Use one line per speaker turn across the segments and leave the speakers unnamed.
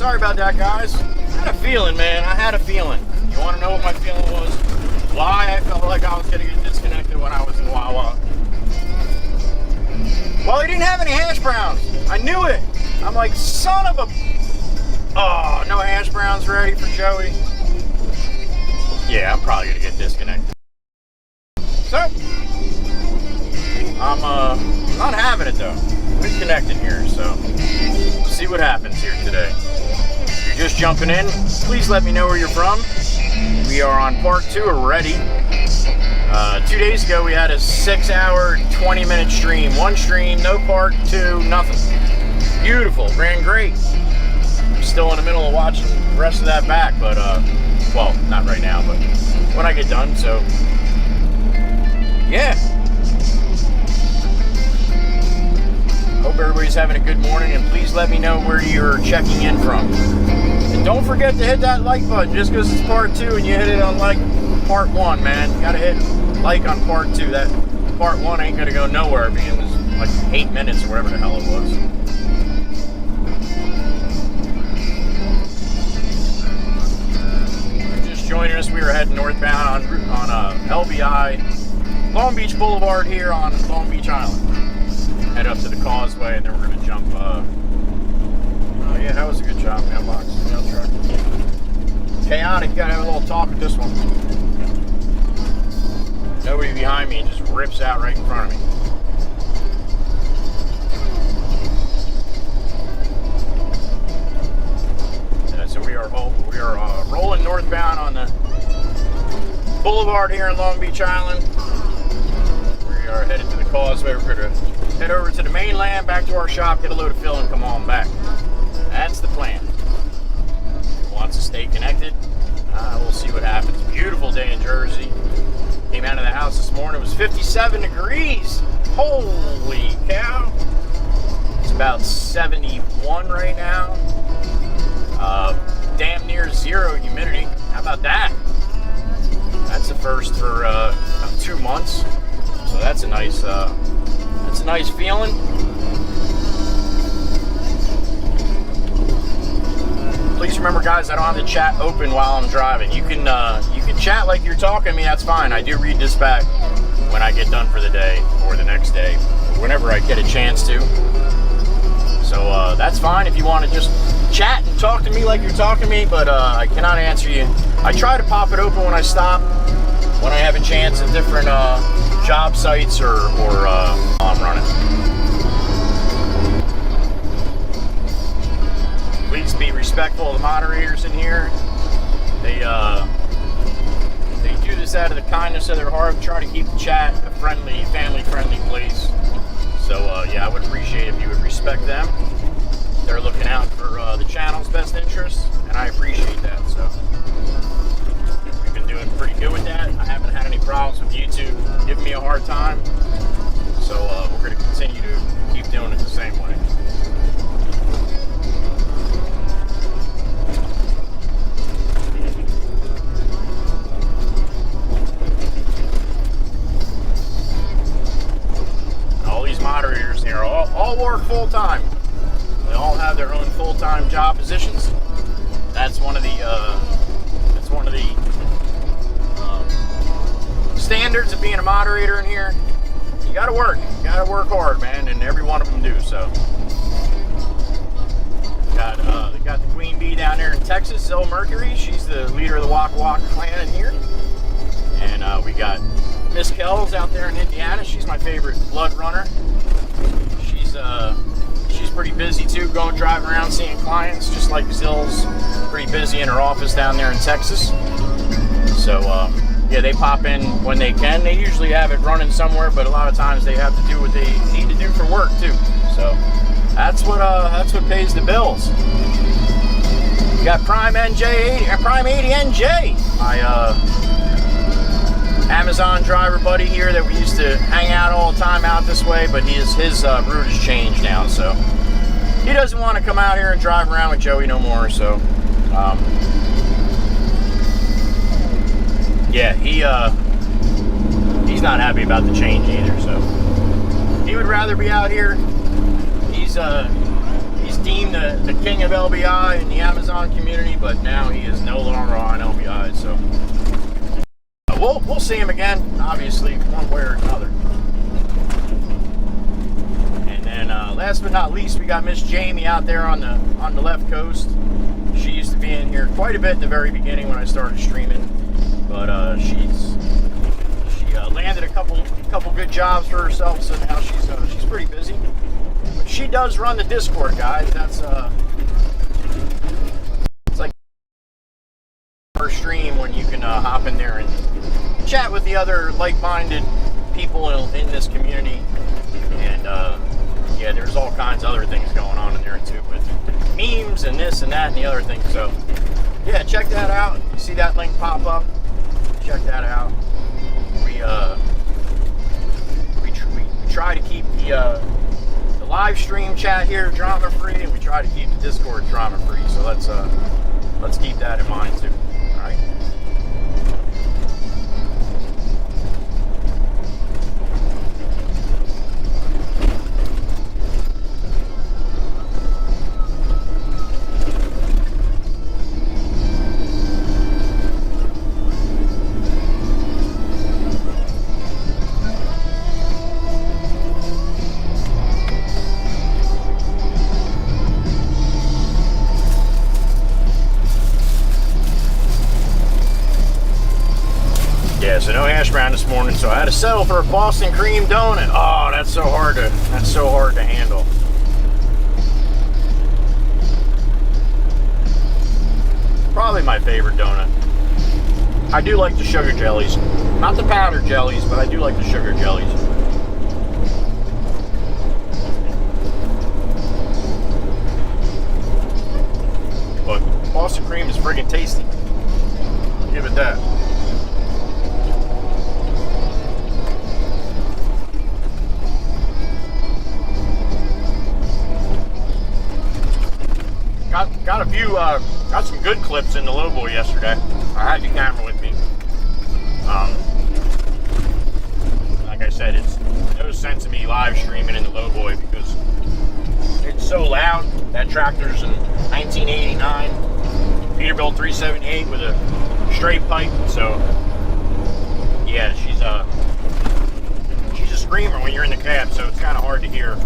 Sorry about that, guys. I had a feeling, man. I had a feeling. You want to know what my feeling was? Why I felt like I was going to get disconnected when I was in Wawa? Well, he didn't have any hash browns. I knew it. I'm like, son of a... Oh, no hash browns ready for Joey. Yeah, I'm probably going to get disconnected. So, I'm not having it, though. We're connected here, so see what happens here today. If you're just jumping in, please let me know where you're from. We are on part 2 already. 2 days ago, we had a 6-hour, 20-minute stream. One stream, no part 2, nothing. Beautiful, ran great. I'm still in the middle of watching the rest of that back, but, well, not right now, but when I get done, so, yeah. Hope everybody's having a good morning, and please let me know where you're checking in from. And don't forget to hit that like button just because it's part 2 and you hit it on like part 1, man. You gotta hit like on part 2. That part 1 ain't gonna go nowhere. I mean, it was like 8 minutes or whatever the hell it was. If you're just joining us, we were heading northbound on LBI, Long Beach Boulevard here on Long Beach Island. Head up to the causeway, and then we're going to jump, oh yeah, that was a good job, mailbox, mail truck. Chaotic, you got to have a little talk with this one. Nobody behind me, just rips out right in front of me. So we are rolling northbound on the boulevard here in Long Beach Island. We are headed to the causeway. We're going to head over to the mainland, back to our shop, get a load of fill, and come on back. That's the plan. Who wants to stay connected? We'll see what happens. Beautiful day in Jersey. Came out of the house this morning. It was 57 degrees. Holy cow. It's about 71 right now. Damn near zero humidity. How about that? That's the first for about 2 months. So that's a nice feeling. Please remember, guys, I don't have the chat open while I'm driving. You can chat like you're talking to me. That's fine. I do read this back when I get done for the day or the next day, whenever I get a chance to. So that's fine if you want to just chat and talk to me like you're talking to me. But I cannot answer you. I try to pop it open when I stop, when I have a chance at different job sites or I'm running. Please be respectful of the moderators in here. They do this out of the kindness of their heart, try to keep the chat a friendly, family-friendly place. So yeah, I would appreciate if you would respect them. They're looking out for the channel's best interests, and I appreciate that. So we've been doing pretty good with that. I haven't had any problems with YouTube giving me a hard time. So we're going to continue to keep doing it the same way. All these moderators here all work full time. They all have their own full-time job positions. That's one of the standards of being a moderator in here. You gotta work hard, man, and every one of them do. So they got the queen bee down there in Texas, Mercury. She's the leader of the Wacha Wacha Clan in here. And we got Miss Kells out there in Indiana. She's my favorite blood runner. She's pretty busy too, driving around seeing clients, just like Zill's pretty busy in her office down there in Texas. So yeah, they pop in when they can. They usually have it running somewhere, but a lot of times they have to do what they need to do for work too. So that's what pays the bills. We got Prime 80 NJ, my Amazon driver buddy here that we used to hang out all the time out this way, but his route has changed now, so he doesn't want to come out here and drive around with Joey no more. So yeah, he's not happy about the change either. So he would rather be out here. He's deemed the king of LBI in the Amazon community, but now he is no longer on LBI. So we'll see him again, obviously, one way or another. And then last but not least, we got Miss Jamie out there on the left coast. She used to be in here quite a bit at the very beginning when I started streaming, but she landed a couple good jobs for herself, so now she's pretty busy. But she does run the Discord, guys. That's it's like her stream when you can hop in there and chat with the other like-minded people in this community. And yeah, there's all kinds of other things going on in there too, with memes and this and that and the other thing. So yeah, check that out. You see that link pop up? Check that out. We try to keep the live stream chat here drama free, and we try to keep the Discord drama free. So let's keep that in mind too. All right. So no hash brown this morning, so I had to settle for a Boston cream donut. Oh, that's so hard to handle. Probably my favorite donut. I do like the sugar jellies, not the powdered jellies, but I do like the sugar jellies. But Boston cream is friggin' tasty. I'll give it that. Got some good clips in the Lowboy yesterday. I had the camera with me. Like I said, it's no sense of me live streaming in the Lowboy because it's so loud. That tractor's in 1989 Peterbilt 378 with a straight pipe. So yeah, she's a screamer when you're in the cab, so it's kind of hard to hear.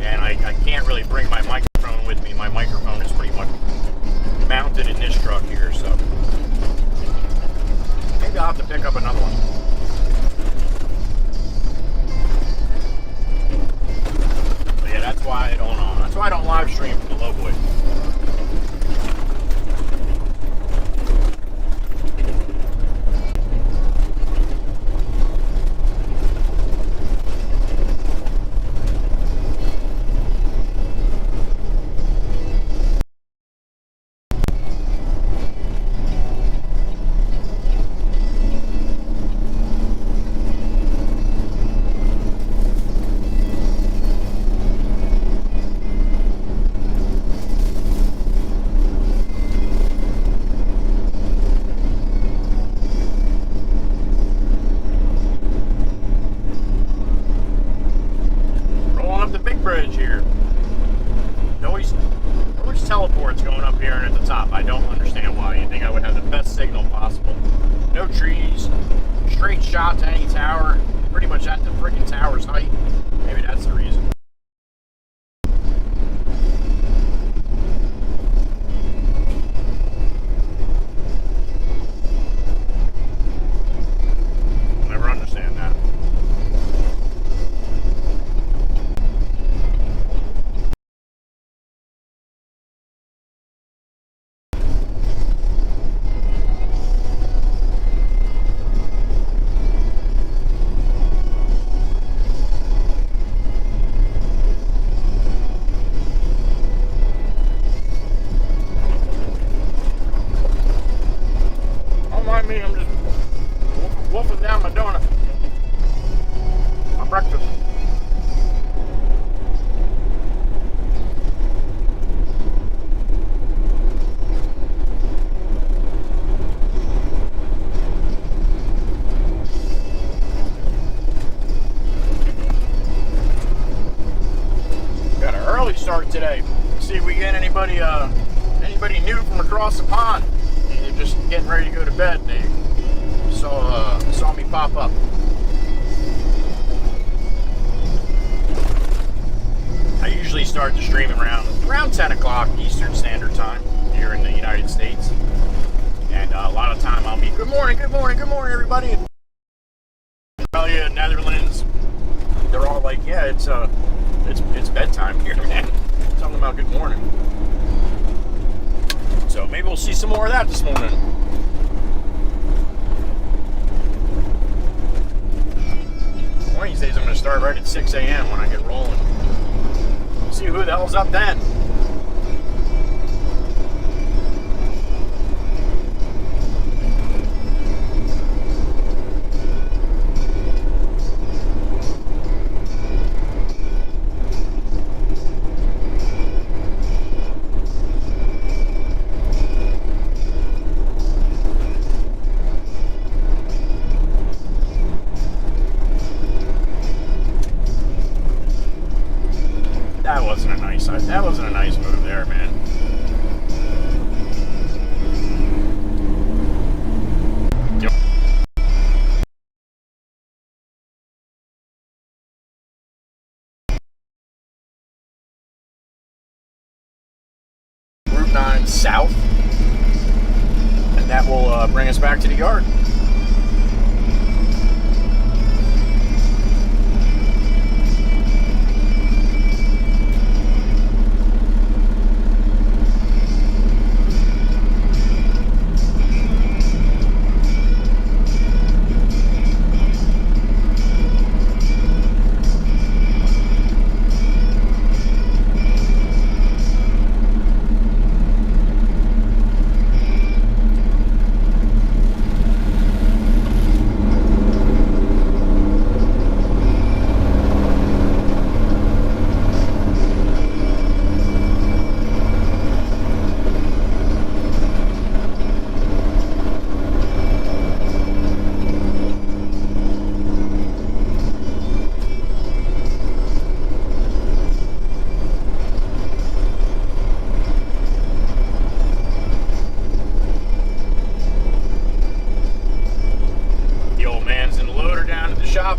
And I can't really bring my microphone with me. My microphone is pretty much mounted in this truck here, so maybe I'll have to pick up another one. But yeah, that's why I don't live stream from the Lowboy. just getting ready to go to bed, and they saw me pop up. I usually start the stream around 10 o'clock Eastern Standard Time here in the United States. And a lot of time I'll be, good morning, everybody. And Australia, Netherlands, they're all like, yeah, it's bedtime here, man. Talking about good morning. So maybe we'll see some more of that this morning. One of these days I'm going to start right at 6 a.m. when I get rolling. See who the hell's up then. That wasn't a nice move there, man. Route 9 south, and that will bring us back to the yard.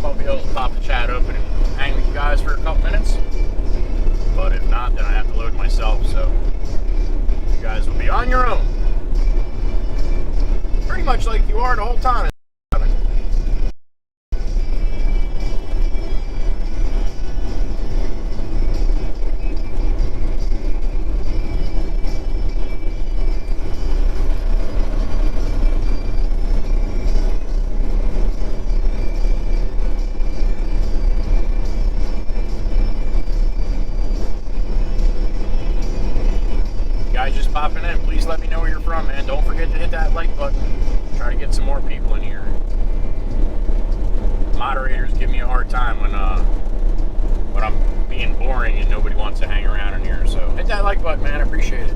I'll be able to pop the chat open and hang with you guys for a couple minutes. But if not, then I have to load myself, so you guys will be on your own. Pretty much like you are the whole time. Just popping in, please let me know where you're from, man. Don't forget to hit that like button. Try to get some more people in here. Moderators give me a hard time when I'm being boring and nobody wants to hang around in here. So hit that like button, man. I appreciate it.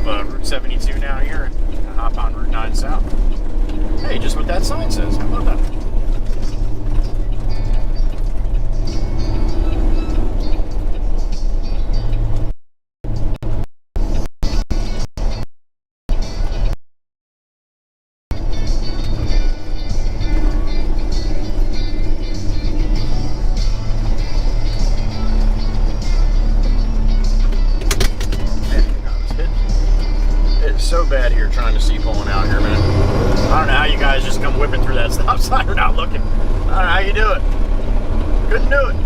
Route 72 now here, and hop on Route 9 south. Hey, just what that sign says. How about that? So bad here trying to see pulling out here, man. I don't know how you guys just come whipping through that stop sign without looking. I don't know how you do it. Couldn't do it.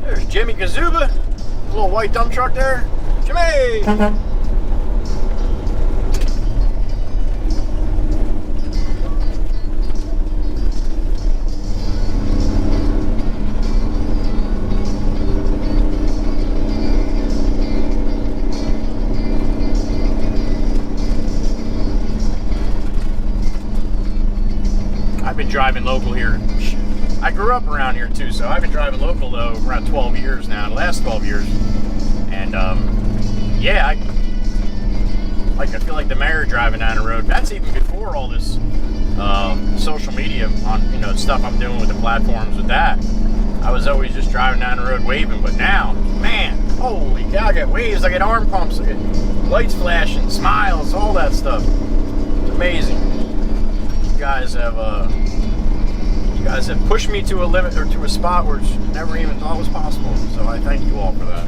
There's Jimmy Kazuba. Little white dump truck there. Jimmy! I've been driving local here I grew up around here too, so I've been driving local though around 12 years now, the last 12 years. And yeah, I feel like the mayor driving down the road. That's even before all this social media on, you know, stuff I'm doing with the platforms with that. I was always just driving down the road waving, but now, man, holy cow, I get waves, I get arm pumps, I get lights flashing, smiles, all that stuff. It's amazing. You guys have pushed me to a limit or to a spot where I never even thought was possible. So I thank you all for that.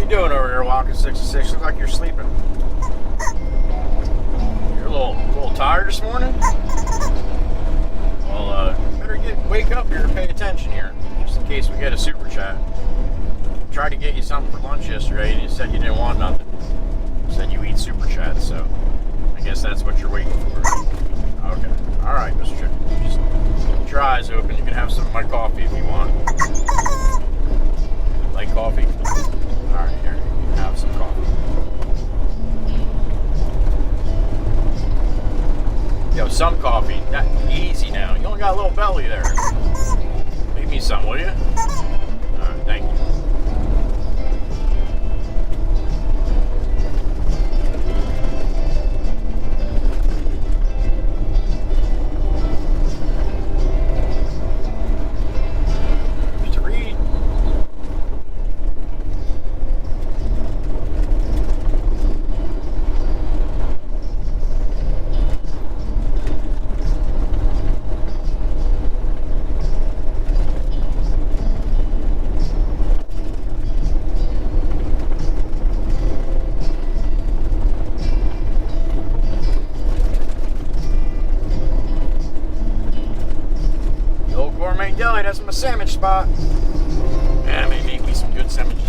Doing over here walking 66? Look like you're sleeping. You're a little tired this morning? Well, better wake up here and pay attention here, just in case we get a super chat. Tried to get you something for lunch yesterday and you said you didn't want nothing. You said you eat super chats, so I guess that's what you're waiting for. Okay. Alright, Mr. Chip. Just keep your eyes open. You can have some of my coffee if you want. Like coffee? Alright, here, you can have some coffee. Yo, some coffee. Easy now. You only got a little belly there. Leave me some, will you? Alright, thank you. That's my sandwich spot. Yeah, maybe make me some good sandwiches.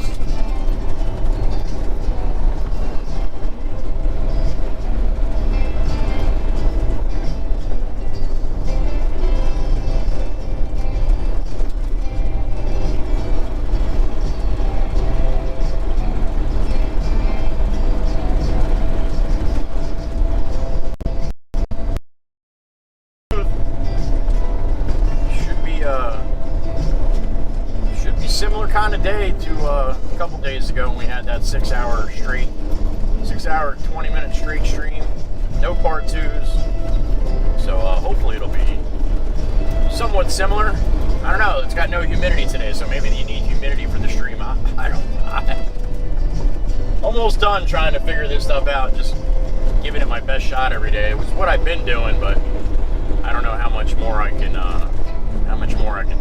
Similar kind of day to a couple days ago when we had that 6 hour 20-minute straight stream, no part twos. So hopefully it'll be somewhat similar. I don't know, it's got no humidity today, so maybe you need humidity for the stream. I don't know. I'm almost done trying to figure this stuff out, just giving it my best shot every day. It was what I've been doing, but I don't know how much more I can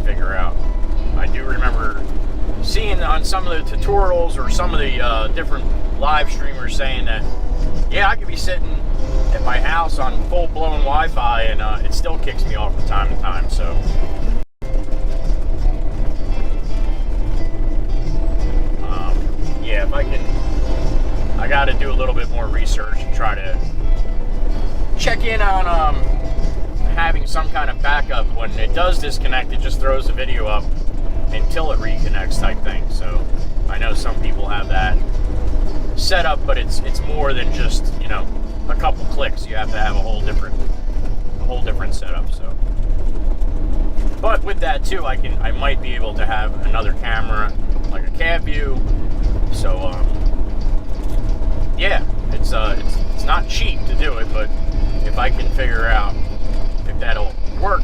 figure out. I do remember seeing on some of the tutorials or some of the different live streamers saying that, yeah, I could be sitting at my house on full-blown Wi-Fi and it still kicks me off from time to time, so. Yeah, if I can, I got to do a little bit more research and try to check in on having some kind of backup. When it does disconnect, it just throws the video up until it reconnects type thing. So I know some people have that set up, but it's more than just, you know, a couple clicks. You have to have a whole different setup. So, but with that too, I might be able to have another camera, like a cab view. So yeah, it's not cheap to do it, but if I can figure out if that'll work,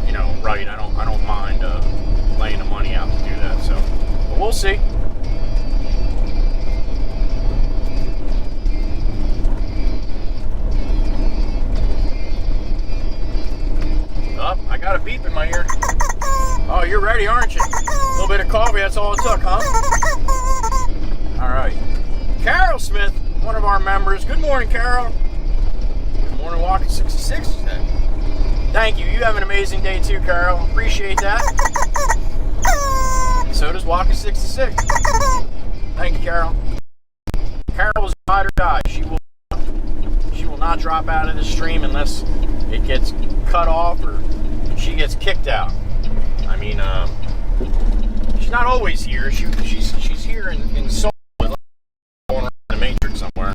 you know, right, I don't mind laying the money out to do that. So, but we'll see. Oh, I got a beep in my ear. Oh, you're ready, aren't you? that's all it took, huh? All right. Carol Smith, one of our members. Good morning, Carol. Good morning, Wacha 66. Thank you. You have an amazing day too, Carol. Appreciate that. So does Wacha 66. Thank you, Carol. Carol was ride or die. She will not drop out of the stream unless it gets cut off or she gets kicked out. I mean, she's not always here. She's here in Seoul, going around the Matrix somewhere,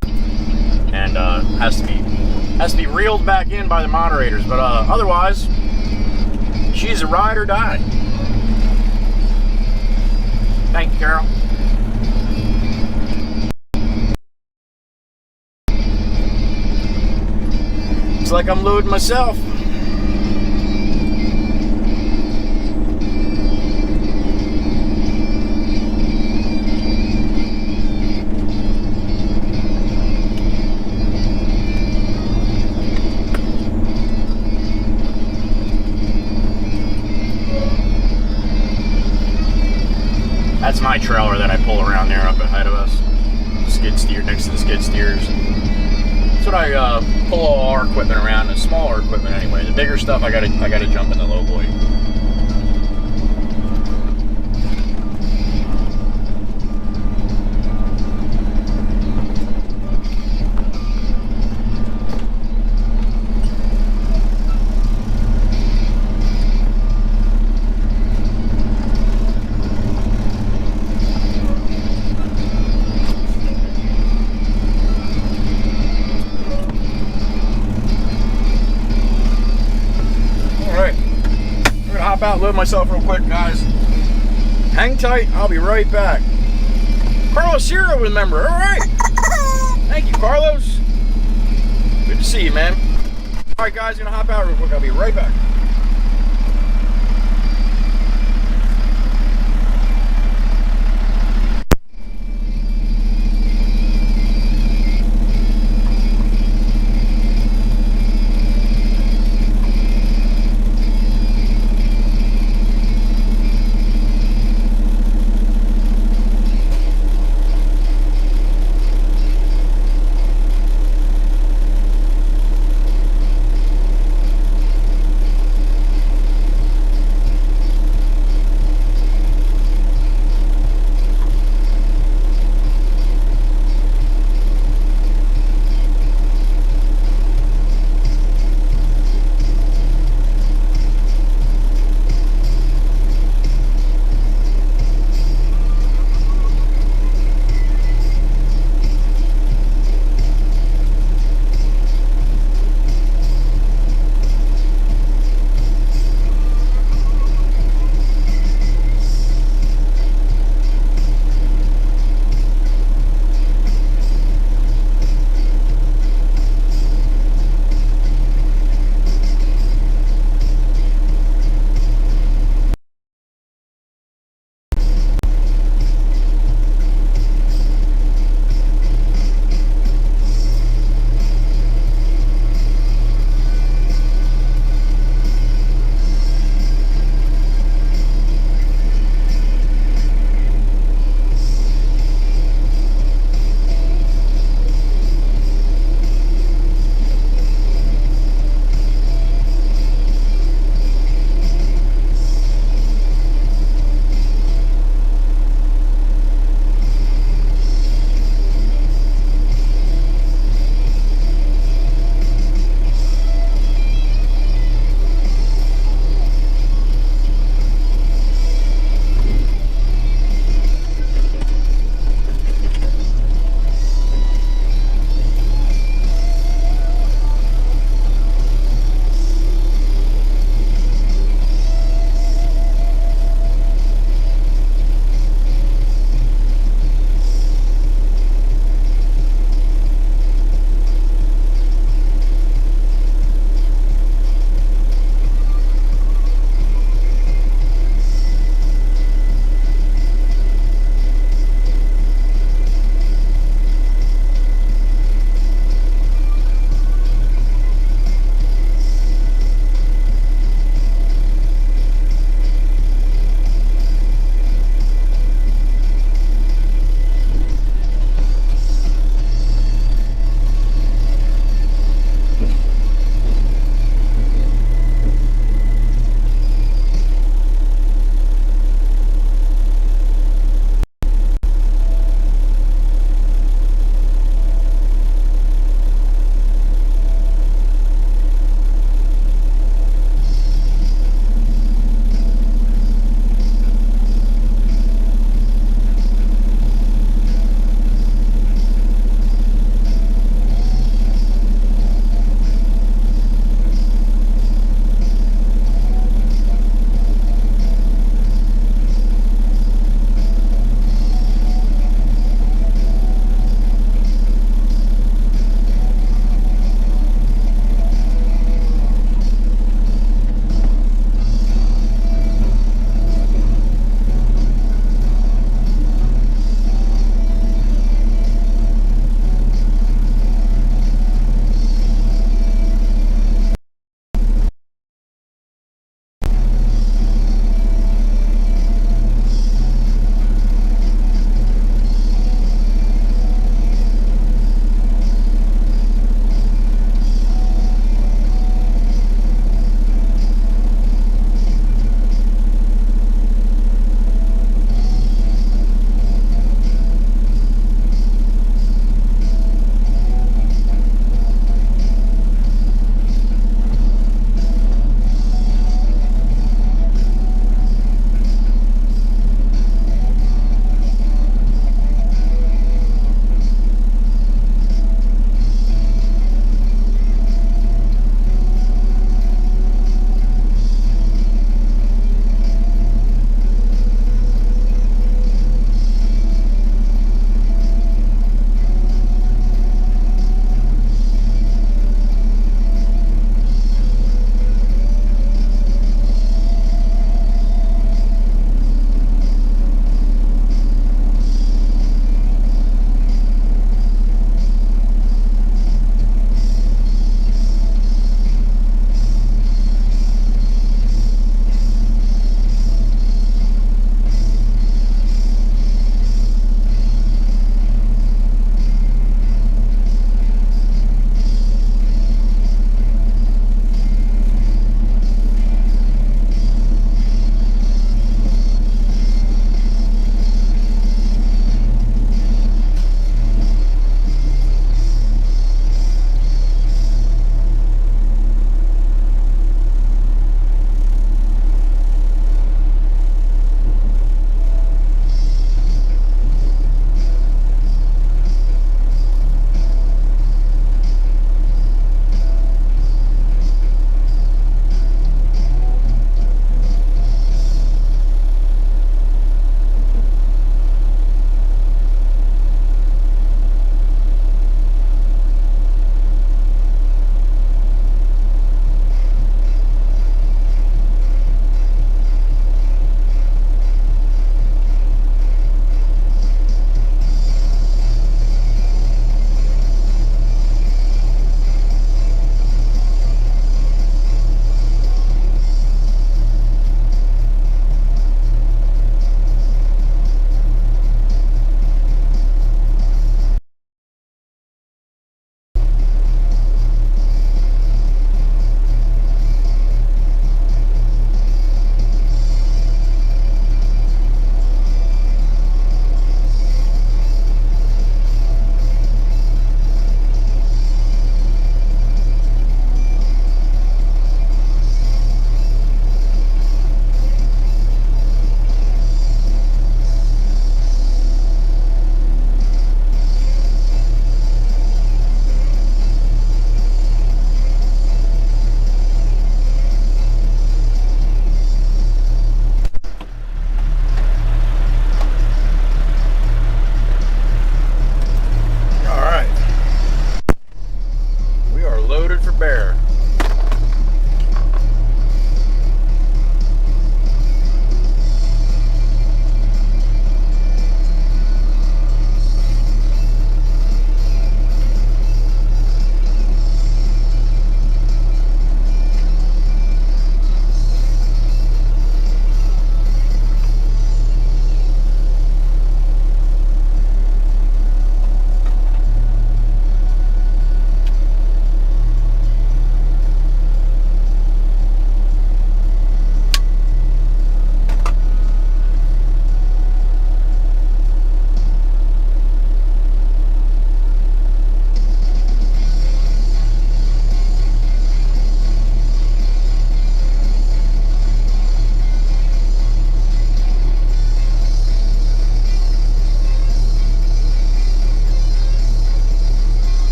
and has to be reeled back in by the moderators. But otherwise, she's a ride or die. Thank you, Carol. Looks like I'm loading myself. That's my trailer that I pull around there up ahead of us. Skid steer, next to the skid steers. That's what I pull all our equipment around, the smaller equipment anyway. The bigger stuff, I gotta jump in the low boy. Load myself real quick, guys. Hang tight, I'll be right back. Carlos Hero, remember. All right. Thank you, Carlos. Good to see you, man. All right, guys, gonna hop out real quick. I'll be right back.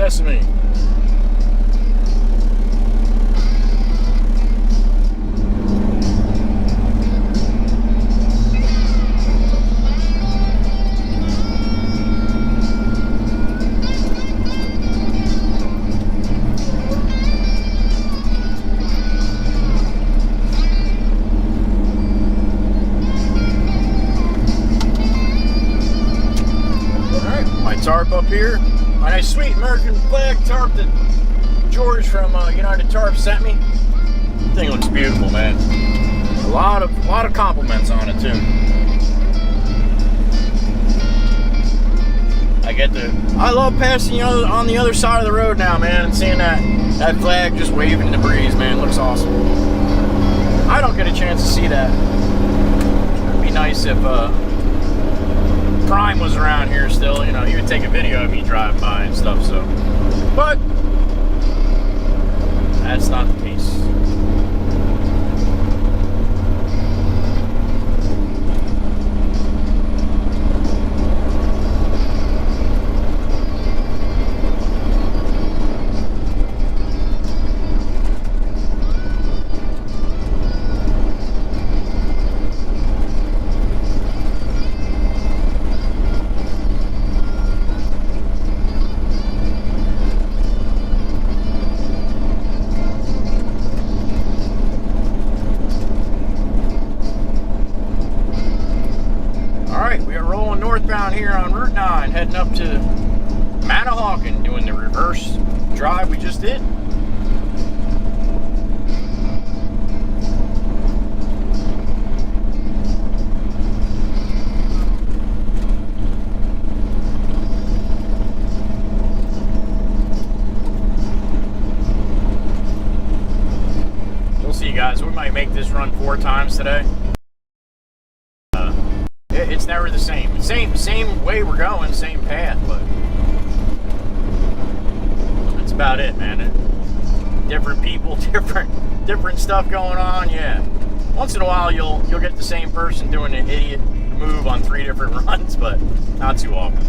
Sesame. Tarp up here. My nice sweet American flag tarp that George from United Tarp sent me. Thing looks beautiful, man. A lot of compliments on it too. I love passing on the other side of the road now, man, and seeing that flag just waving in the breeze, man. It looks awesome. I don't get a chance to see that. It'd be nice if Prime was around here still, he would take a video of me driving by and stuff, so. But that's not the case. Northbound here on Route 9, heading up to Manahawkin, doing the reverse drive we just did. You'll see, guys, we might make this run 4 times today. It's never the same. Same way we're going, same path, but that's about it, man. Different people, different stuff going on. Yeah, once in a while you'll get the same person doing an idiot move on 3 different runs, but not too often.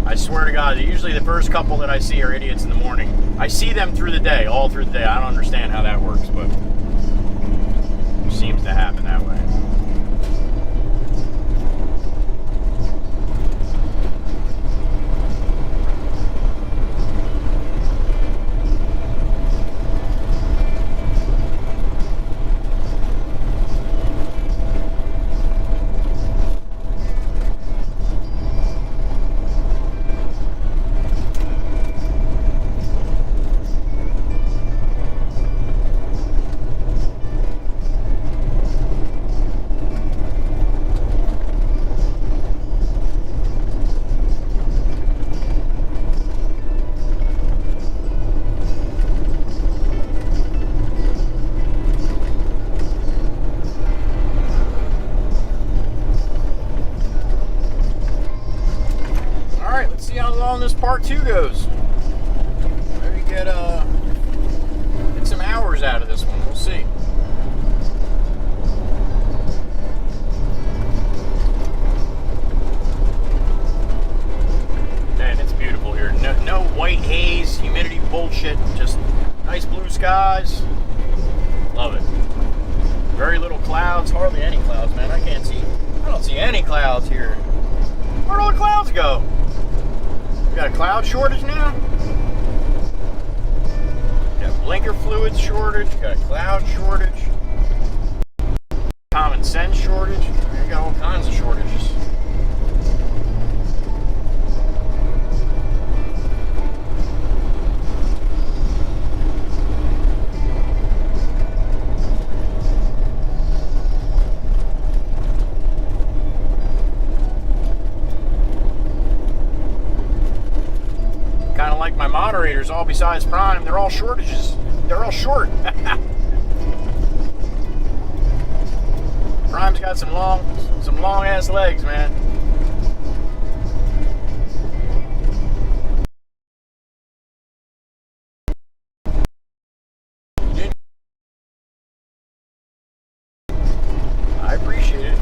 I swear to God, usually the first couple that I see are idiots in the morning. I see them through the day, all through the day. I don't understand how that works, but it seems to happen that way. This part 2 goes. Maybe get some hours out of this one. We'll see. Man, it's beautiful here. No white haze, humidity bullshit. Just nice blue skies. Love it. Very little clouds. Hardly any clouds, man. I don't see any clouds here. Where'd all the clouds go? We got a cloud shortage now. We got blinker fluid shortage. We got a cloud shortage. Common sense shortage. We got all kinds of shortages. Like my moderators, all besides Prime, they're all shortages. They're all short. Prime's got some long ass legs, man. I appreciate it.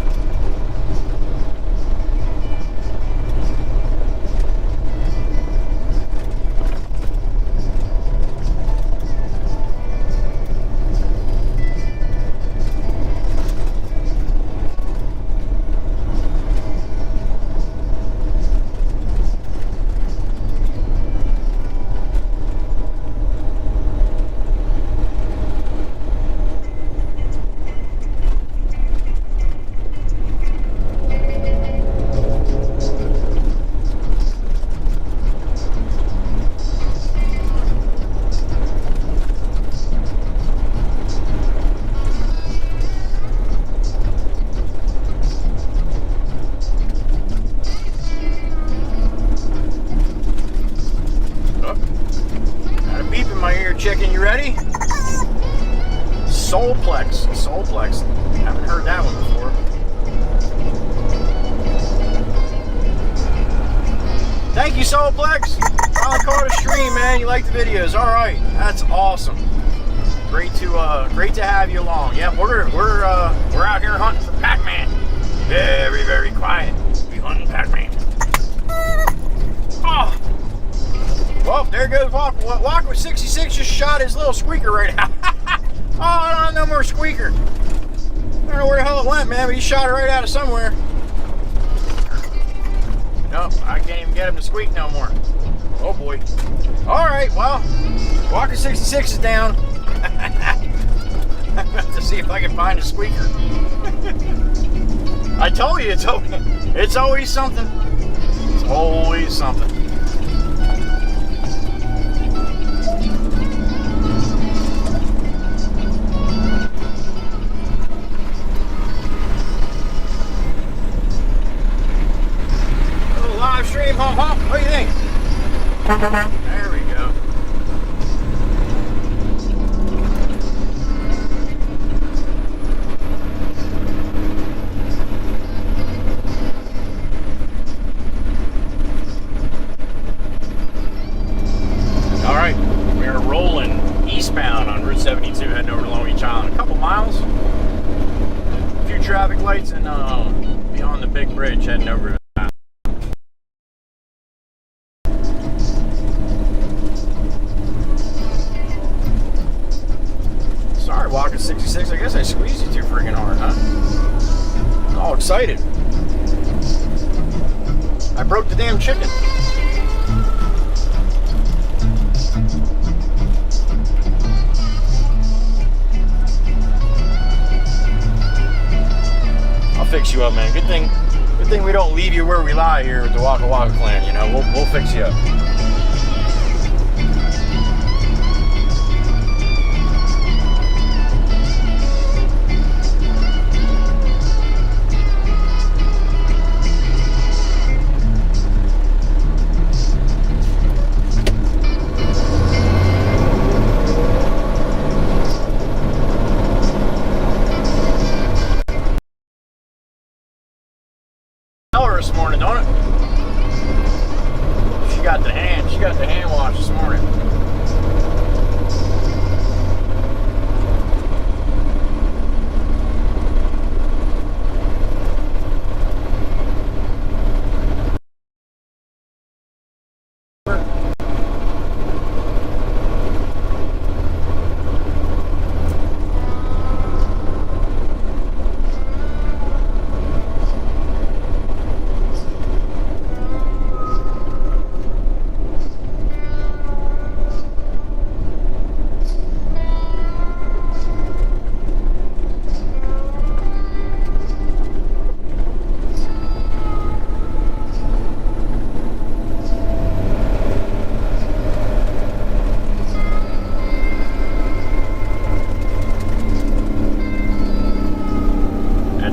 ready? Soulplex. Soulplex. Haven't heard that one before. Thank you, Soulplex. Finally caught a stream, man. You like the videos. All right. That's awesome. Great to have you along. Yep, we're out here hunting for Pac-Man. Very, very quiet. We hunting Pac-Man. Oh. Well, there goes Wacha with 66 just shot his little squeaker right out. Oh, I don't have no more squeaker. I don't know where the hell it went, man, but he shot it right out of somewhere. Nope, I can't even get him to squeak no more. Oh boy. Alright, well, Wacha 66 is down. I'm about to see if I can find a squeaker. I told you, it's always something. It's always something. Live stream, hump hump. What do you think? There we go. All right, we are rolling eastbound on Route 72, heading over to Long Beach Island. A couple miles, a few traffic lights, and beyond the big bridge, heading over to Wacha 66, I guess I squeezed you too freaking hard, huh? I'm all excited. I broke the damn chicken. I'll fix you up, man. Good thing we don't leave you where we lie here with the Wacha Wacha Clan, you know. We'll fix you up. This morning, don't it? She got the hand wash this morning.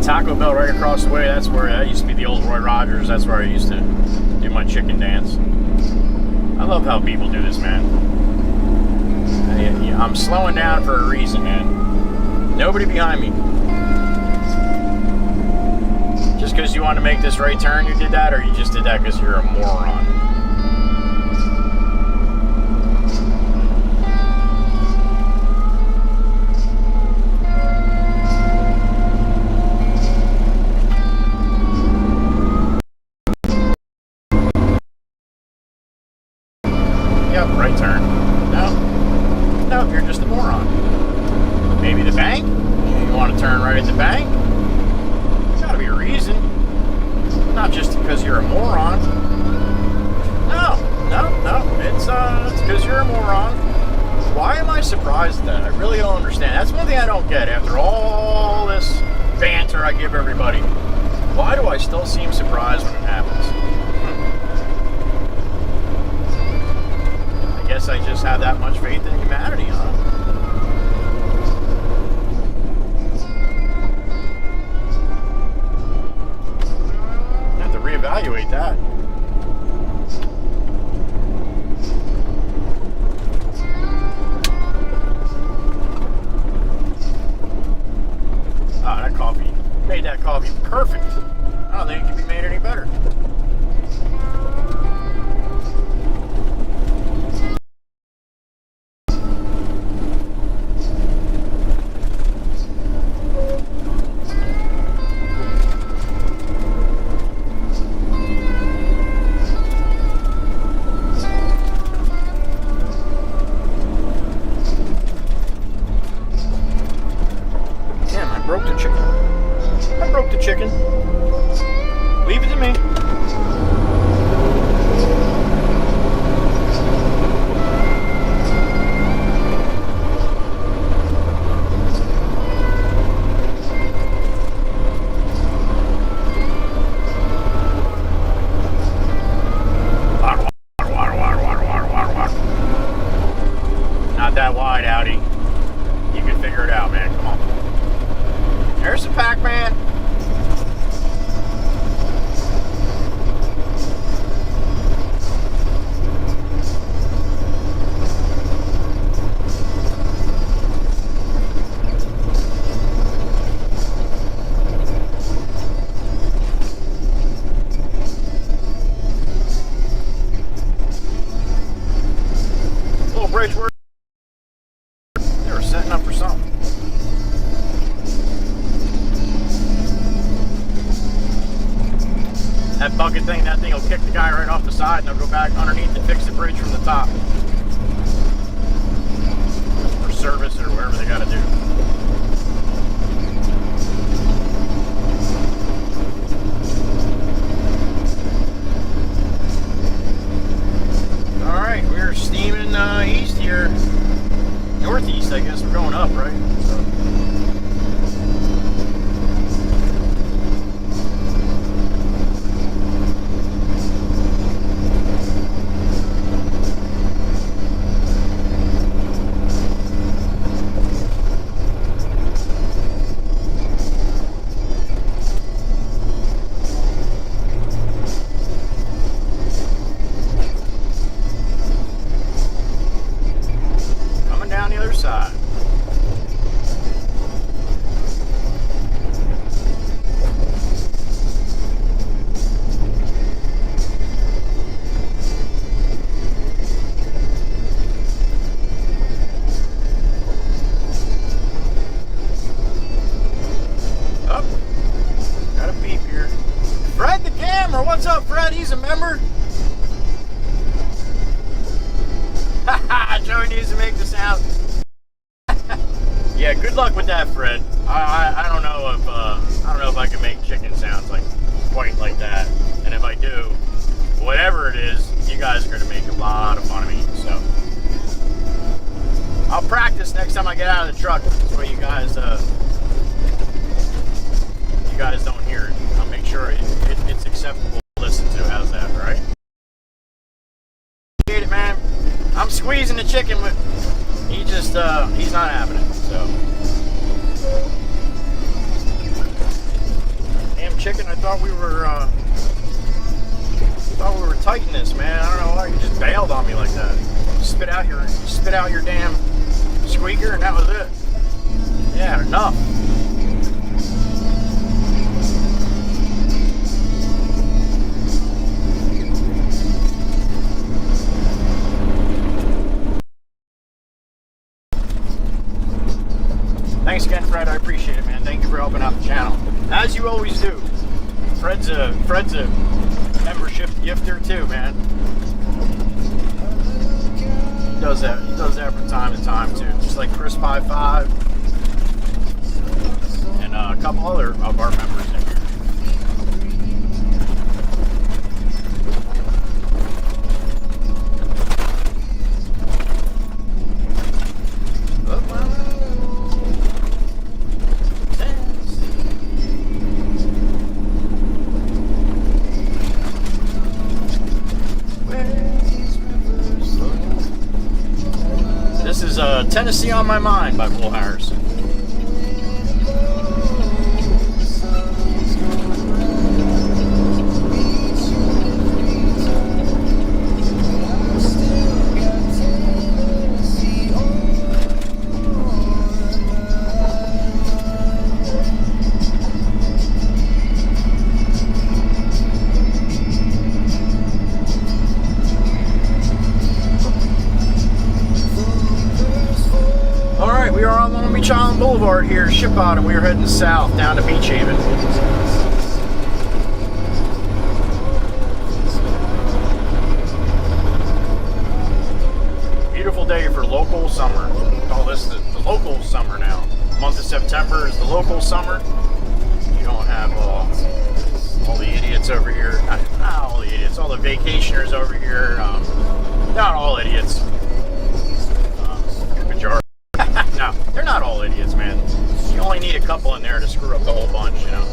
Taco Bell right across the way. That used to be the old Roy Rogers. That's where I used to do my chicken dance. I love how people do this, man. I'm slowing down for a reason, man. Nobody behind me. Just because you want to make this right turn, you did that, or you just did that because you're a moron? Right turn. No, you're just a moron. Maybe the bank? You want to turn right at the bank? There's got to be a reason. Not just because you're a moron. No. It's because you're a moron. Why am I surprised at that? I really don't understand. That's one thing I don't get after all this banter I give everybody. Why do I still seem surprised when it happens? I guess I just have that much faith in humanity, huh? I have to reevaluate that. figure it out, man. Come on. There's the Pac-Man. Bridge work. They were setting up for something. That bucket thing, that thing will kick the guy right off the side and they'll go back underneath and fix the bridge from the top. Or service it or whatever they gotta do. Alright, we're steaming east here. Northeast, I guess. We're going up, right? So. Side. Oh, got a beep here. Fred the Camera, what's up, Fred? He's a member. Haha, Joey needs to make the sound. Yeah, good luck with that, Fred. I don't know if I can make chicken sounds like quite like that. And if I do, whatever it is, you guys are gonna make a lot of fun of me. So I'll practice next time I get out of the truck so you guys don't hear it. I'll make sure it's acceptable to listen to. How's that, right? Appreciate it, man. I'm squeezing the chicken, but he just he's not having it. So, damn chicken! I thought we were tighten this, man. I don't know why you just bailed on me like that. Spit out your damn squeaker, and that was it. Yeah, enough. Thanks again, Fred. I appreciate it, man. Thank you for helping out the channel, as you always do. Fred's a membership gifter too, man. He does that. He does that from time to time too. Just like Chris 55 and a couple other of our members in here. This is Tennessee on My Mind by Will Harrison. We are on Long Beach Island Boulevard here, ship out, and we are heading south down to Beach Haven. Beautiful day for local summer. We call this the local summer now. The month of September is the local summer. You don't have all the idiots over here. Not all the idiots, all the vacationers over here. Not all idiots. Good majority. No, they're not all idiots, man. You only need a couple in there to screw up the whole bunch, you know.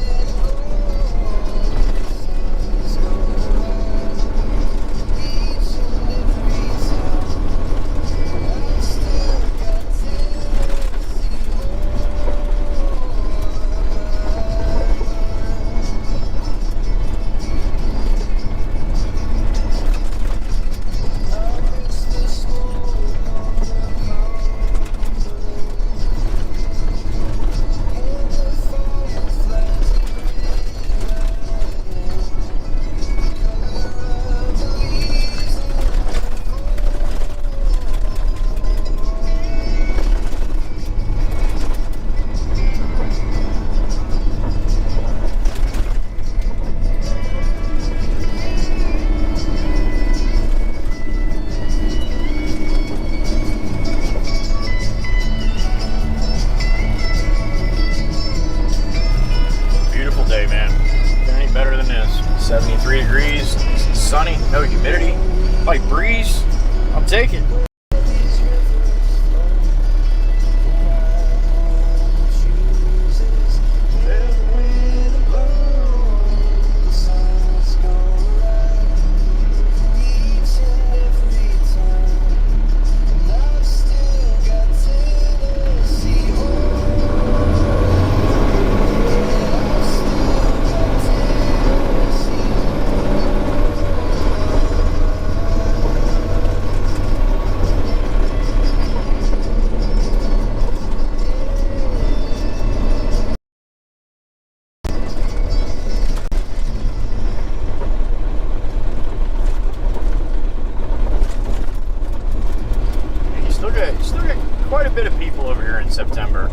get quite a bit of people over here in September.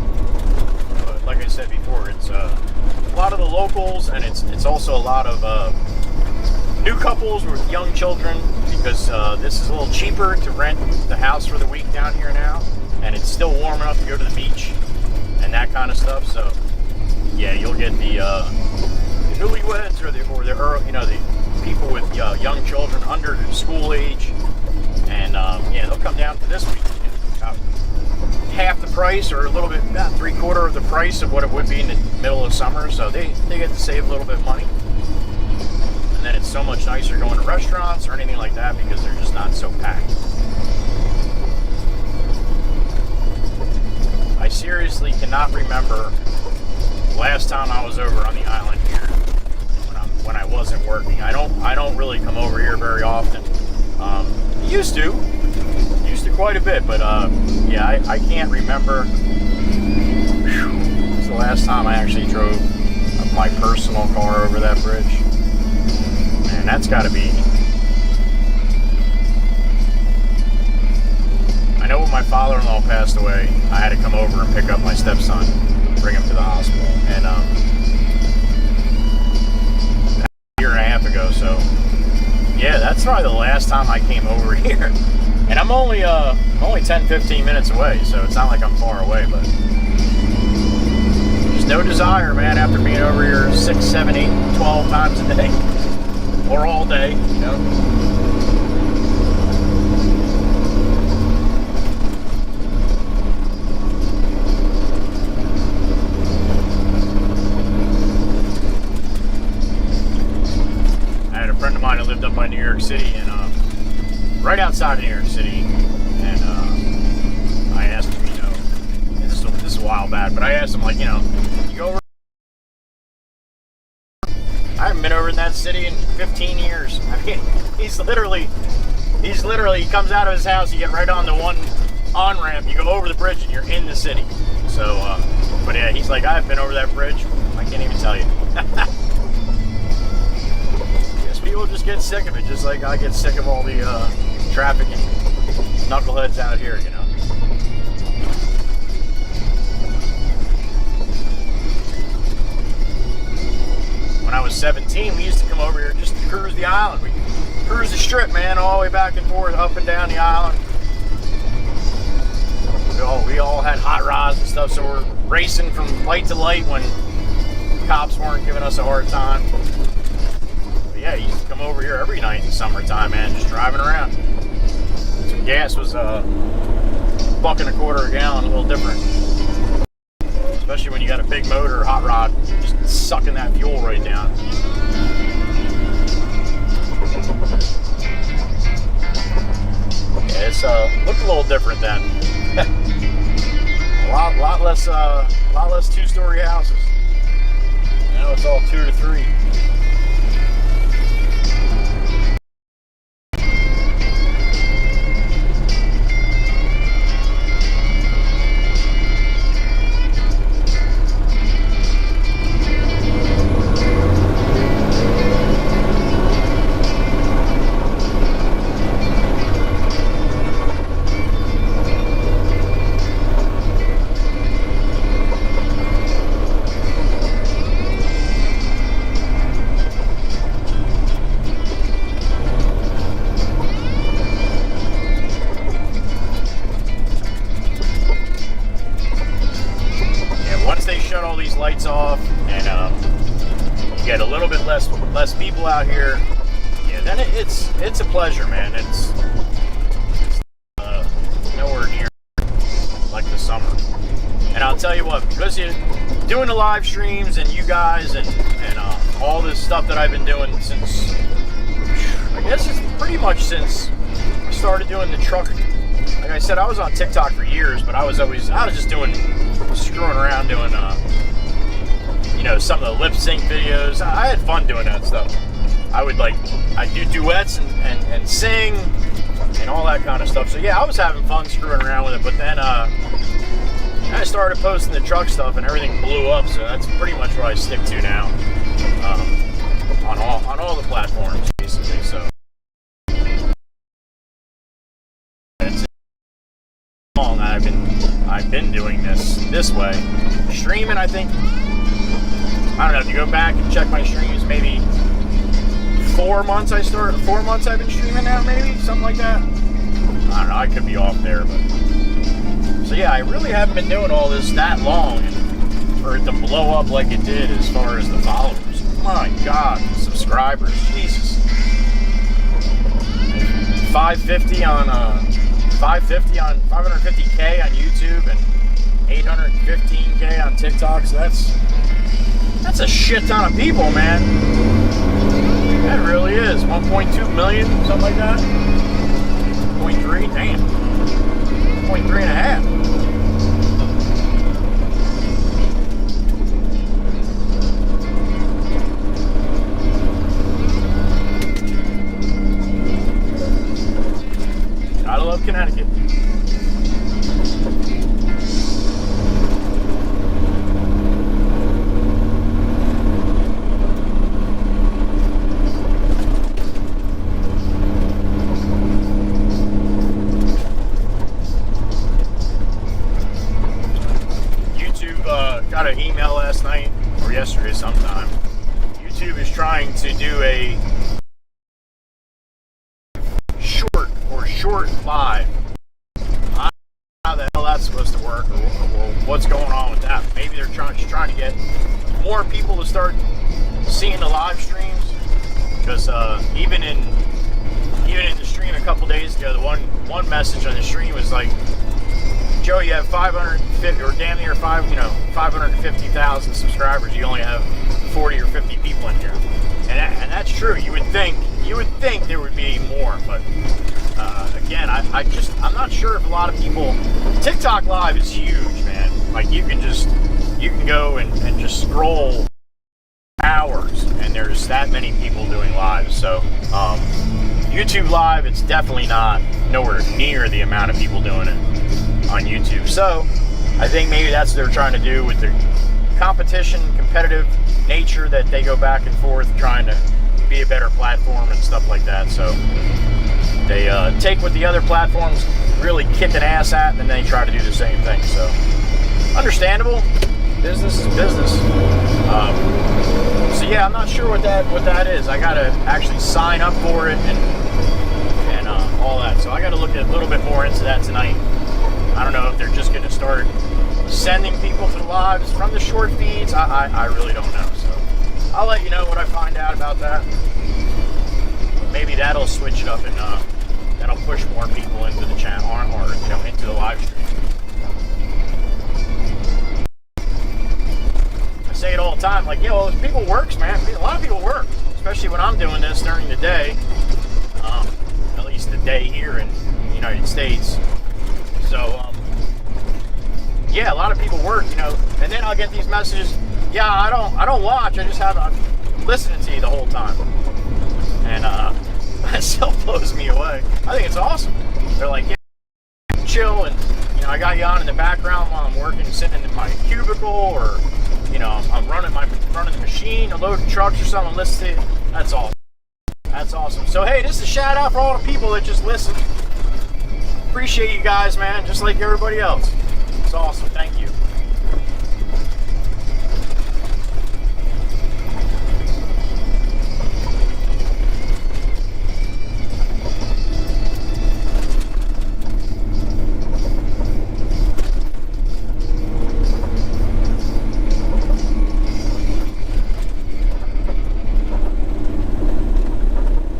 But like I said before, it's a lot of the locals, and it's also a lot of new couples with young children, because this is a little cheaper to rent the house for the week down here now, and it's still warm enough to go to the beach and that kind of stuff. So yeah, you'll get the newlyweds or the people with young children under school age, and yeah, they'll come down for this week. About half the price, or a little bit, about 3/4 of the price of what it would be in the middle of summer. So they get to save a little bit of money. And then it's so much nicer going to restaurants or anything like that, because they're just not so packed. I seriously cannot remember the last time I was over on the island here when I wasn't working. I don't really come over here very often. Used to quite a bit, but yeah, I can't remember. It's the last time I actually drove my personal car over that bridge. And that's got to be, I know when my father-in-law passed away, I had to come over and pick up my stepson, bring him to the hospital, and a year and a half ago. So yeah, that's probably the last time I came over here. And I'm only 10-15 minutes away, so it's not like I'm far away, but there's no desire, man, after being over here 6, 7, 8, 12 times a day. Or all day, you know. I had a friend of mine who lived up by New York City, and right outside of New York City, and I asked him, you know, this is a while back, but I asked him, like, you know, you go over. I haven't been over in that city in 15 years. I mean, he's literally, he comes out of his house, you get right on the one on-ramp, you go over the bridge, and you're in the city. So, but yeah, he's like, I've been over that bridge. I can't even tell you. Guess people just get sick of it, just like I get sick of all the traffic and knuckleheads out here, you know. When I was 17, we used to come over here just to cruise the island. We cruise the strip, man, all the way back and forth, up and down the island. We all had hot rods and stuff, so we're racing from light to light when cops weren't giving us a hard time. But yeah, you used to come over here every night in the summertime, man, just driving around. Some gas was $1.25 a gallon, a little different. Especially when you got a big motor or hot rod, just sucking that fuel right down. Yeah, it's looked a little different then. a lot less 2-story houses. Now it's all 2 to 3. Lights off, and you get a little bit less people out here. Yeah, then it's a pleasure, man. It's nowhere near like the summer. And I'll tell you what, because you're doing the live streams and you guys and all this stuff that I've been doing since, I guess it's pretty much since I started doing the truck. Like I said, I was on TikTok for years, but I was just screwing around doing you know, some of the lip sync videos. I had fun doing that stuff. I'd do duets and sing and all that kind of stuff. So yeah, I was having fun screwing around with it. But then I started posting the truck stuff and everything blew up. So that's pretty much what I stick to now on all the platforms, basically. So it's I've been doing this way. Streaming, I think, I don't know, if you go back and check my streams, maybe 4 months I've been streaming now, maybe, something like that. I don't know, I could be off there, but so yeah, I really haven't been doing all this that long for it to blow up like it did as far as the followers. My God, subscribers, Jesus. 550 on 550K on YouTube and 815K on TikTok. So that's a shit ton of people, man. That really is. 1.2 million, something like that. 0.3, damn. 0.3 and a half. Gotta love Connecticut. Got an email last night, or yesterday sometime. YouTube is trying to do a short live. I don't know how the hell that's supposed to work, or what's going on with that. Maybe they're just trying to get more people to start seeing the live streams, because even in the stream a couple days ago, the one message on the stream was like, Joe, you have 550 or damn near 550,000 subscribers. You only have 40 or 50 people in here, and that's true. You would think there would be more, but again, I'm not sure if a lot of people. TikTok Live is huge, man. Like you can go and just scroll hours, and there's that many people doing lives. So YouTube Live, it's definitely nowhere near the amount of people doing it on YouTube. So I think maybe that's what they're trying to do with their competitive nature, that they go back and forth trying to be a better platform and stuff like that. So they take what the other platforms really kicking ass at, and then they try to do the same thing. So understandable. Business is business. So yeah, I'm not sure what that is. I gotta actually sign up for it and all that. So I gotta look a little bit more into that tonight. I don't know if they're just going to start sending people to the lives from the short feeds. I really don't know. So I'll let you know what I find out about that. Maybe that'll switch it up, and that'll push more people into the channel, or into the live stream. I say it all the time, like, people works, man. A lot of people work, especially when I'm doing this during the day. At least the day here in the United States. So, yeah, a lot of people work, and then I'll get these messages. Yeah, I don't watch. I'm listening to you the whole time, and that still blows me away. I think it's awesome. They're like, yeah, chill, and I got you on in the background while I'm working, sitting in my cubicle, or I'm running the machine, loading trucks or something. Listen to you. That's awesome. That's awesome. So hey, this is a shout out for all the people that just listen. Appreciate you guys, man, just like everybody else. It's awesome. Thank you.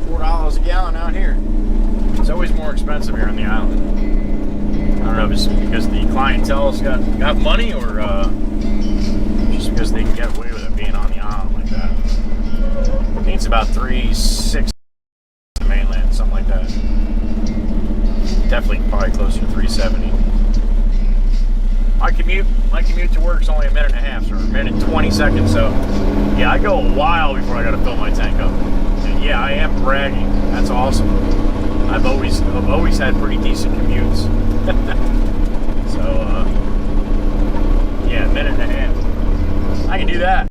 $4 a gallon out here. It's always more expensive here on the island. I don't know if it's because the clientele's got money, or just because they can get away with it being on the island like that. I think it's about $3.60 in the mainland, something like that. Definitely probably closer to $3.70. My commute to work is only a minute and a half, or a minute and 20 seconds. So yeah, I go a while before I got to fill my tank up. And yeah, I am bragging. That's awesome. I've always had pretty decent commutes. So yeah, a minute and a half. I can do that.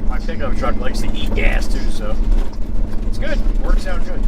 My pickup truck likes to eat gas too, so It's good. It works out good.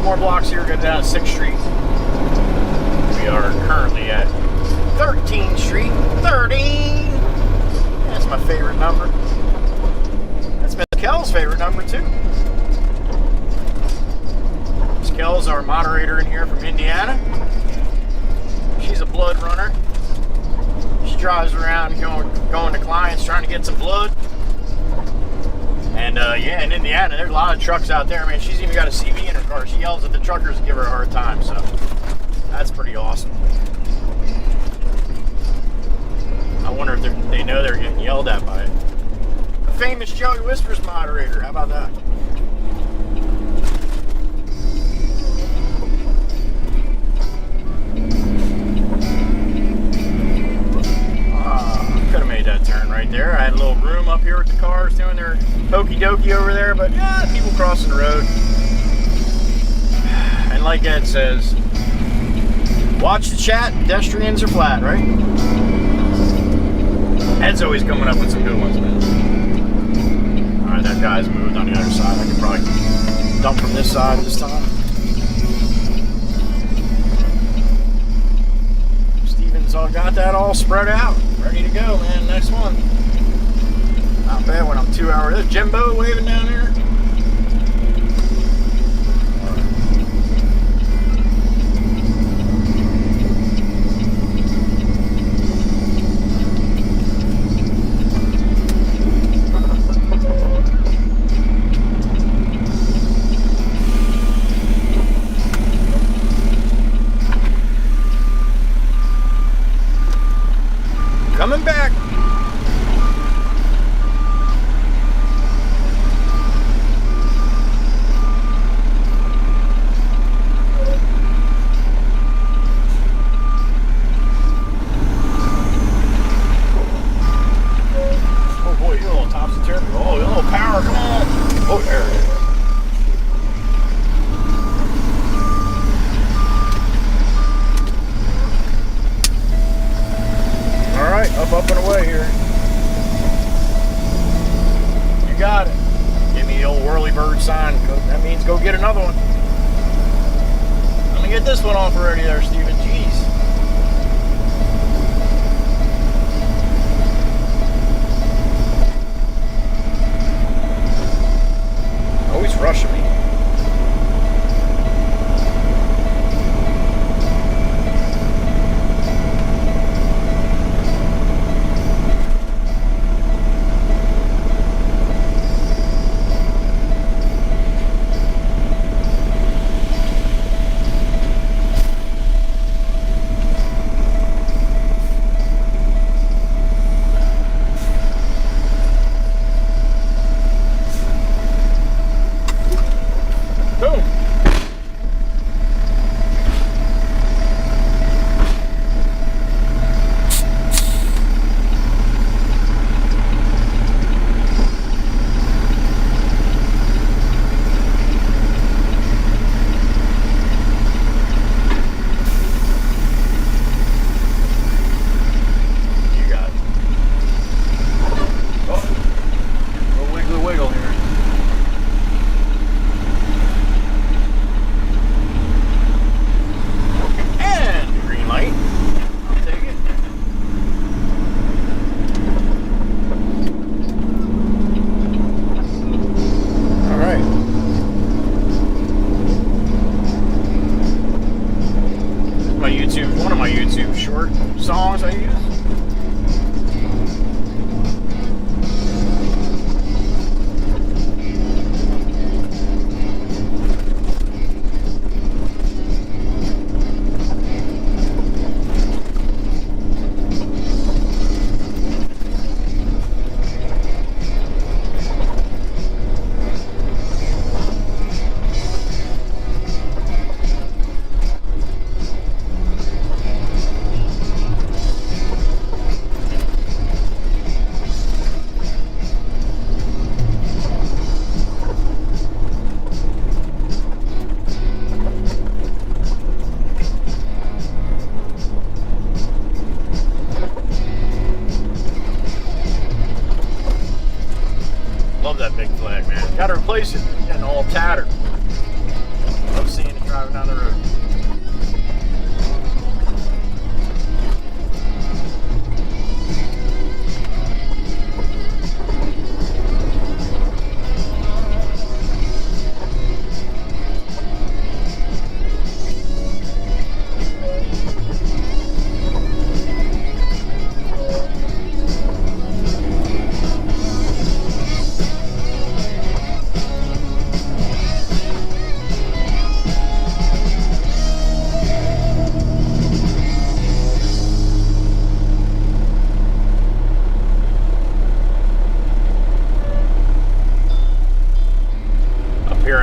More blocks here, get down to 6th Street. We are currently at 13th Street. 13! That's my favorite number. That's Miss Kell's favorite number, too. Miss Kell's our moderator in here from Indiana. She's a blood runner. She drives around going to clients trying to get some blood. And yeah, in Indiana, there's a lot of trucks out there. Man, she's even got a CV in her car. She yells at the truckers to give her a hard time, so that's pretty awesome. I wonder if they know they're getting yelled at by it. A famous Joey Whispers moderator. How about that? Could have made that turn right there. I had a little room up here with the cars doing their hokey dokey over there, but yeah, people crossing the road. And like Ed says, watch the chat, pedestrians are flat, right? Ed's always coming up with some good ones, man. Alright, that guy's moved on the other side. I could probably dump from this side this time. Steven's all got that all spread out. Ready to go, man. Next one. Not bad when I'm 2 hours. There's Jimbo waving down there. Coming back. Oh boy, you're a little topsy-turvy. Oh, you're a little power, come on. Oh, there it is. Alright, up and away here. You got it. Give me the old whirly bird sign. That means go get another one. Let me get this one off already there, Steven. Jeez. Always rushing me. Love that big flag, man. Gotta replace it. It's getting all tattered. Love seeing it driving down the road.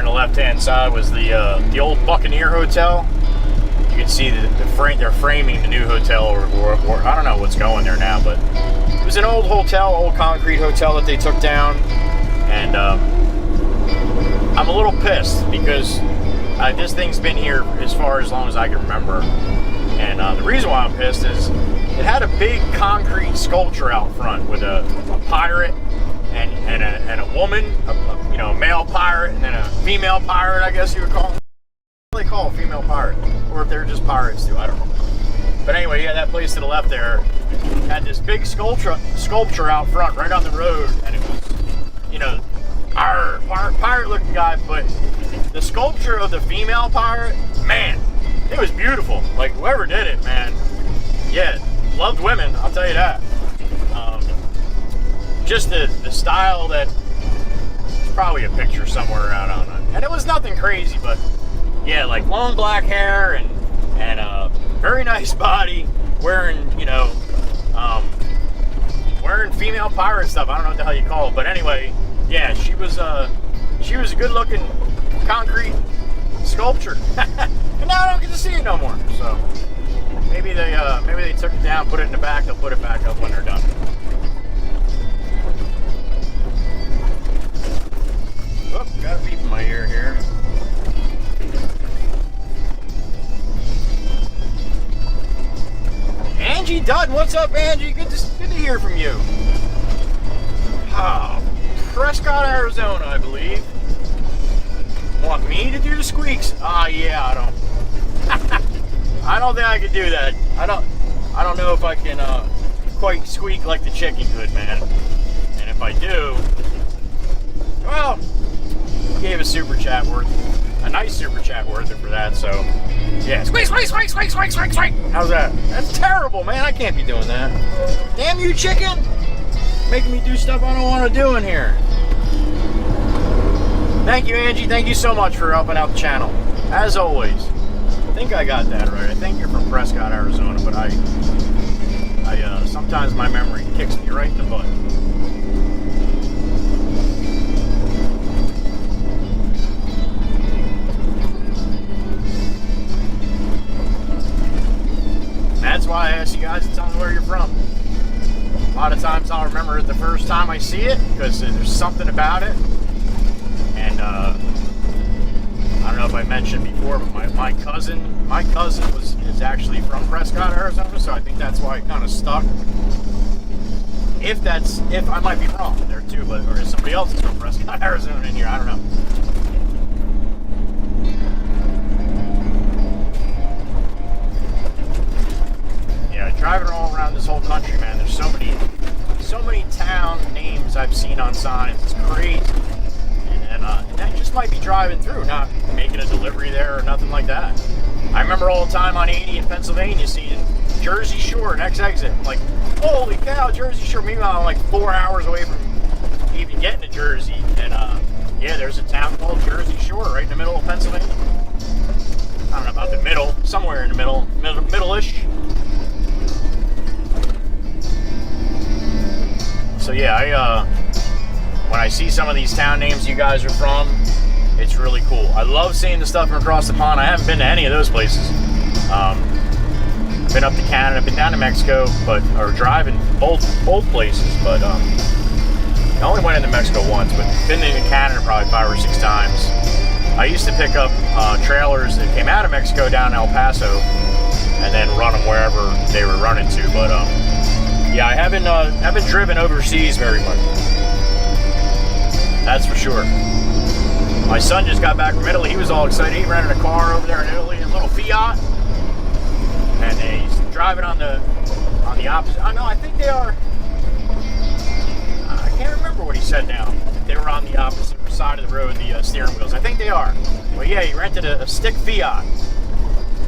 Left-hand side was the old Buccaneer Hotel. You can see they're framing the new hotel, or I don't know what's going there now, but it was an old hotel, old concrete hotel that they took down, and I'm a little pissed because this thing's been here as far as long as I can remember, and the reason why I'm pissed is it had a big concrete sculpture out front with a pirate and a woman, a male pirate, and then a female pirate, I guess you would call them. What do they call a female pirate? Or if they're just pirates too, I don't know. But anyway, yeah, that place to the left there had this big sculpture out front, right on the road, and it was, pirate looking guy, but the sculpture of the female pirate, man, it was beautiful. Like, whoever did it, man, yeah, loved women, I'll tell you that. Just the style that, probably a picture somewhere around on it. And it was nothing crazy, but yeah, like long black hair and a very nice body, wearing, wearing female pirate stuff. I don't know what the hell you call it, but anyway, yeah, she was a good looking concrete sculpture. And now I don't get to see it no more. So maybe they took it down, put it in the back, they'll put it back up when they're done. Oh, got a beep in my ear here. Angie Dunn, what's up, Angie? Good to hear from you. Prescott, Arizona, I believe. Want me to do the squeaks? Yeah, I don't. I don't think I can do that. I don't know if I can quite squeak like the chicken could, man. And if I do, well, gave a super chat worth, a nice super chat worth it for that, so yeah. Squeak, squeak, squeak, squeak, squeak, squeak, squeak. How's that? That's terrible, man. I can't be doing that. Damn you, chicken! Making me do stuff I don't want to do in here. Thank you, Angie. Thank you so much for helping out the channel. As always. I think I got that right. I think you're from Prescott, Arizona, but I sometimes my memory kicks me right in the butt. That's why I ask you guys to tell me where you're from. A lot of times I'll remember it the first time I see it because there's something about it. And I don't know if I mentioned before, but my cousin is actually from Prescott, Arizona, so I think that's why it kind of stuck. If I might be wrong there too, but or if somebody else is from Prescott, Arizona in here, I don't know. Driving all around this whole country, man, there's so many town names I've seen on signs. It's crazy. And that just might be driving through, not making a delivery there or nothing like that. I remember all the time on 80 in Pennsylvania seeing Jersey Shore, next exit. I'm like, holy cow, Jersey Shore. Meanwhile, I'm like 4 hours away from even getting to Jersey. And yeah, there's a town called Jersey Shore right in the middle of Pennsylvania. I don't know about the middle, somewhere in the middle-ish. So yeah, when I see some of these town names you guys are from, it's really cool. I love seeing the stuff from across the pond. I haven't been to any of those places. Been up to Canada, been down to Mexico, or driving both places. But I only went into Mexico once, but been into Canada probably 5 or 6 times. I used to pick up trailers that came out of Mexico down to El Paso, and then run them wherever they were running to. But yeah, I haven't driven overseas very much. That's for sure. My son just got back from Italy. He was all excited. He rented a car over there in Italy, a little Fiat, and he's driving on the opposite. Oh no, I think they are. I can't remember what he said now. They were on the opposite side of the road, the steering wheels. I think they are. Well, yeah, he rented a stick Fiat.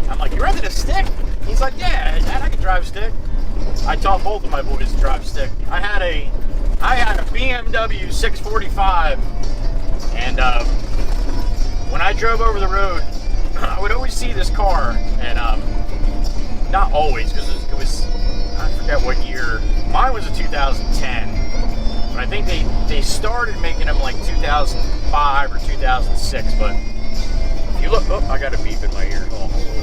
I'm like, you rented a stick? He's like, yeah, Dad, I can drive a stick. I taught both of my boys to drive a stick. I had a BMW 645, and when I drove over the road, I would always see this car, and not always, because it was, I forget what year. Mine was a 2010, but I think they started making them like 2005 or 2006, but if you look, oh, I got a beep in my ear.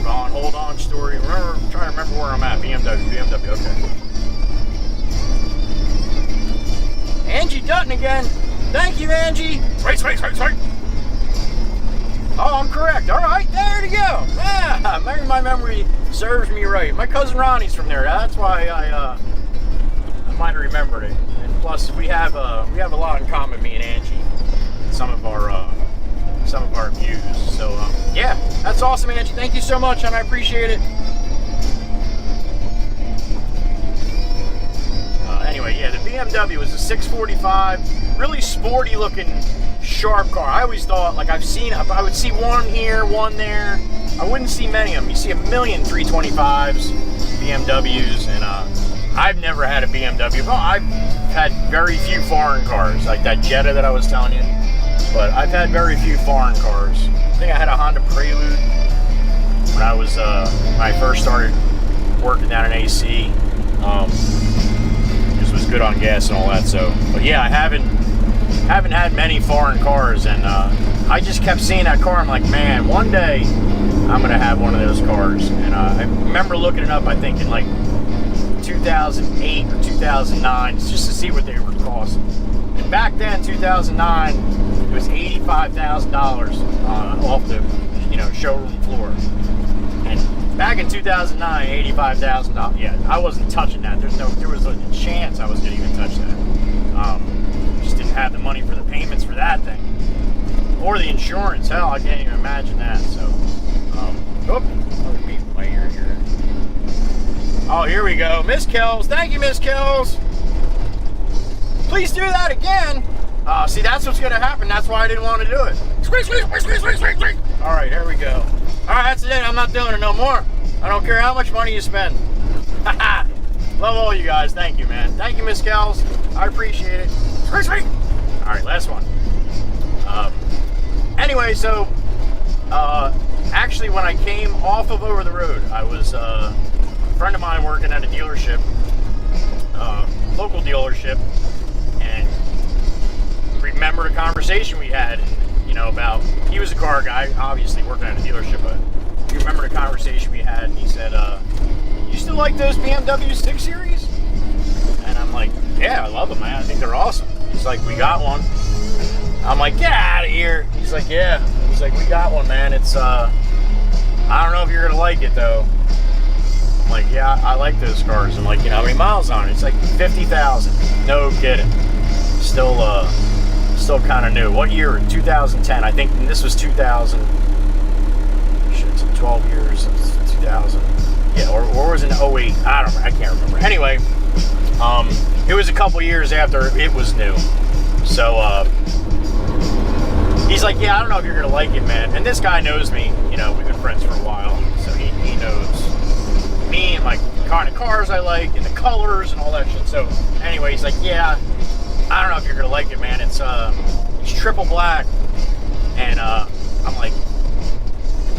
Hold on, story. I'm trying to remember where I'm at. BMW, okay. Angie Dutton again. Thank you, Angie. Right. Oh, I'm correct. All right, there you go. Yeah, maybe my memory serves me right. My cousin Ronnie's from there. That's why I might have remembered it. And plus, we have a lot in common, me and Angie. Some of our views. So yeah, that's awesome, Angie. Thank you so much, and I appreciate it. Anyway, yeah, the BMW was a 645, really sporty looking, sharp car. I always thought, like, I would see one here, one there. I wouldn't see many of them. You see a million 325s, BMWs, and I've never had a BMW. Well, I've had very few foreign cars, like that Jetta that I was telling you. But I've had very few foreign cars. I think I had a Honda Prelude when I first started working down in AC. Just was good on gas and all that. So, but yeah, I haven't had many foreign cars, and I just kept seeing that car. I'm like, man, one day I'm gonna have one of those cars. And I remember looking it up. I think in like 2008 or 2009, just to see what they were costing. And back then, 2009. It was $85,000 off the, showroom floor. And back in 2009, $85,000. Yeah, I wasn't touching that. There was a chance I was going to even touch that. Just didn't have the money for the payments for that thing, or the insurance. Hell, I can't even imagine that. So, my ear here. Oh, here we go, Miss Kells. Thank you, Miss Kells. Please do that again. See, that's what's going to happen. That's why I didn't want to do it. Squeak. All right, here we go. All right, that's it. I'm not doing it no more. I don't care how much money you spend. Love all you guys. Thank you, man. Thank you, Miss Kells. I appreciate it. Squeak. All right, last one. Anyway, so actually, when I came off of over the road, I was a friend of mine working at a dealership, local dealership, and remembered a conversation we had, about, he was a car guy, obviously working at a dealership, but he remembered a conversation we had, and he said, you still like those BMW 6 Series? And I'm like, yeah, I love them, man. I think they're awesome. He's like, we got one. I'm like, get out of here. He's like, yeah. He's like, we got one, man. It's, I don't know if you're going to like it, though. I'm like, yeah, I like those cars. I'm like, how many miles on it? It's like 50,000. No kidding. Still kind of new. What year? 2010. I think this was 2000. Shit, it's 12 years. 2000. Yeah, or was it 08? I can't remember. Anyway, it was a couple years after it was new. So, he's like, yeah, I don't know if you're going to like it, man. And this guy knows me. We've been friends for a while. So he knows me and my kind of cars I like and the colors and all that shit. So, anyway, he's like, yeah, I don't know if you're gonna like it, man. It's triple black, and I'm like,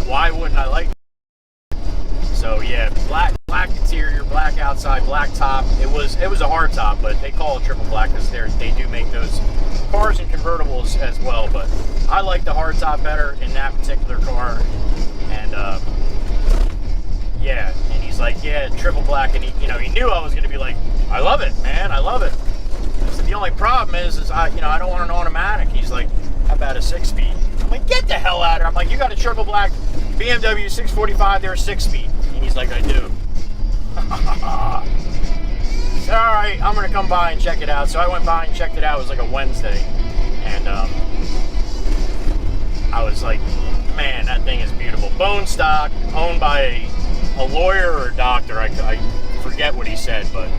why wouldn't I like it? So yeah, black interior, black outside, black top. It was a hard top, but they call it triple black because they do make those cars and convertibles as well. But I like the hard top better in that particular car, and yeah. And he's like, yeah, triple black, and he knew I was gonna be like, I love it, man, I love it. So the only problem is I don't want an automatic. He's like, how about a 6-speed? I'm like, get the hell out of here. I'm like, you got a triple black BMW 645, they're a 6-speed. And he's like, I do. So, all right, I'm going to come by and check it out. So I went by and checked it out. It was like a Wednesday. And and I was like, man, that thing is beautiful. Bone stock, owned by a lawyer or a doctor. I forget what he said, but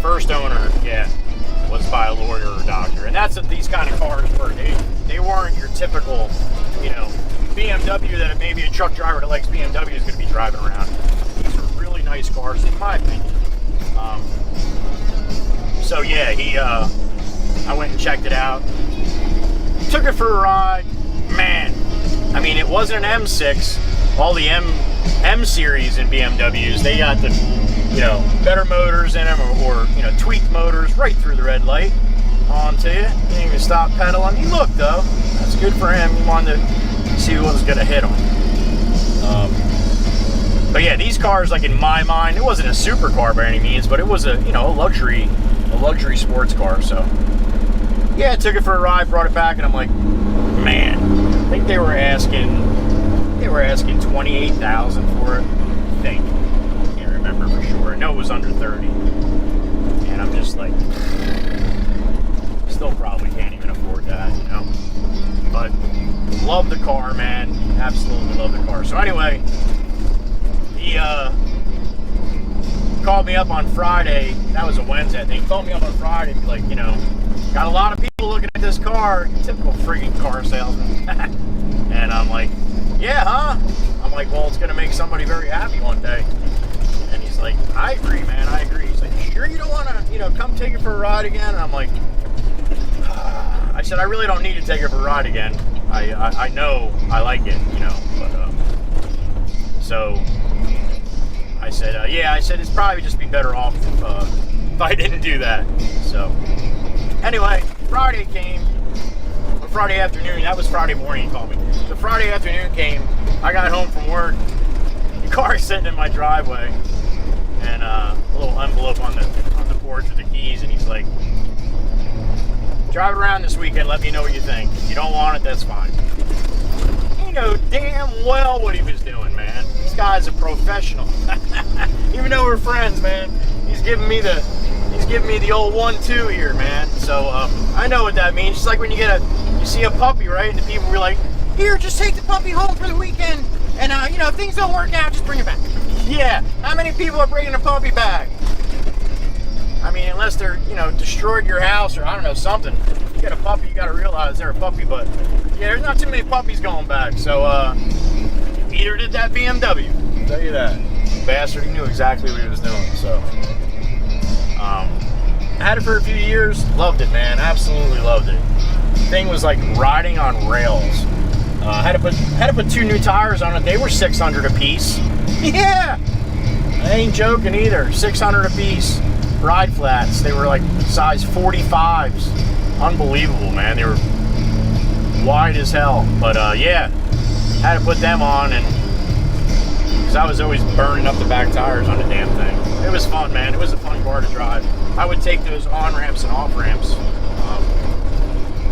first owner, yeah, was by a lawyer or a doctor. And that's what these kind of cars were. They weren't your typical, you know, BMW that maybe a truck driver that likes BMW is going to be driving around. These are really nice cars, in my opinion. So yeah, I went and checked it out. Took it for a ride. Man, I mean, it wasn't an M6. All the M series in BMWs, they got the, you know, better motors in them, or you know, tweaked motors right through the red light onto you. Didn't even stop pedaling. He looked though. That's good for him. He wanted to see what was gonna hit him. But yeah, these cars, like in my mind, it wasn't a supercar by any means, but it was a, you know, a luxury sports car. So yeah, I took it for a ride, brought it back, and I'm like, man, I think they were asking $28,000 for it. I think. I can't remember for sure. I know it was under 30. And I'm just like, still probably can't even afford that, you know. But love the car, man. Absolutely love the car. So anyway, he called me up on Friday. That was a Wednesday, I think. He called me up on Friday and be like, you know, got a lot of people looking at this car. Typical freaking car salesman. And I'm like, yeah, huh? I'm like, well, it's going to make somebody very happy one day. And he's like, I agree, man. I agree. He's like, sure you don't want to, you know, come take it for a ride again? And I'm like, I said, I really don't need to take it for a ride again. I know I like it, you know. But so I said, yeah, I said, it's probably just be better off if I didn't do that. So anyway, Friday came. Friday afternoon, that was Friday morning, he called me. So Friday afternoon came, I got home from work, the car is sitting in my driveway, and a little envelope on the porch with the keys, and he's like, drive it around this weekend, let me know what you think. If you don't want it, that's fine. He knew damn well what he was doing, man. This guy's a professional. Even though we're friends, man, he's giving me the old 1-2 here, man. So I know what that means. It's like when you see a puppy, right? And the people were like, here, just take the puppy home for the weekend, and you know, if things don't work out, just bring it back. Yeah, how many people are bringing a puppy back? I mean, unless they're, you know, destroyed your house or I don't know, something. You get a puppy, you got to realize they're a puppy. But yeah, there's not too many puppies going back. So either did that BMW. I'll tell you that. Bastard, he knew exactly what he was doing. So I had it for a few years, loved it, man. Absolutely loved it. Thing was like riding on rails. Had to put 2 new tires on it. They were $600 a piece. Yeah, I ain't joking either. $600 a piece. Ride flats. They were like size 45s. Unbelievable, man. They were wide as hell. But yeah, had to put them on, and because I was always burning up the back tires on the damn thing. It was fun, man. It was a fun car to drive. I would take those on ramps and off ramps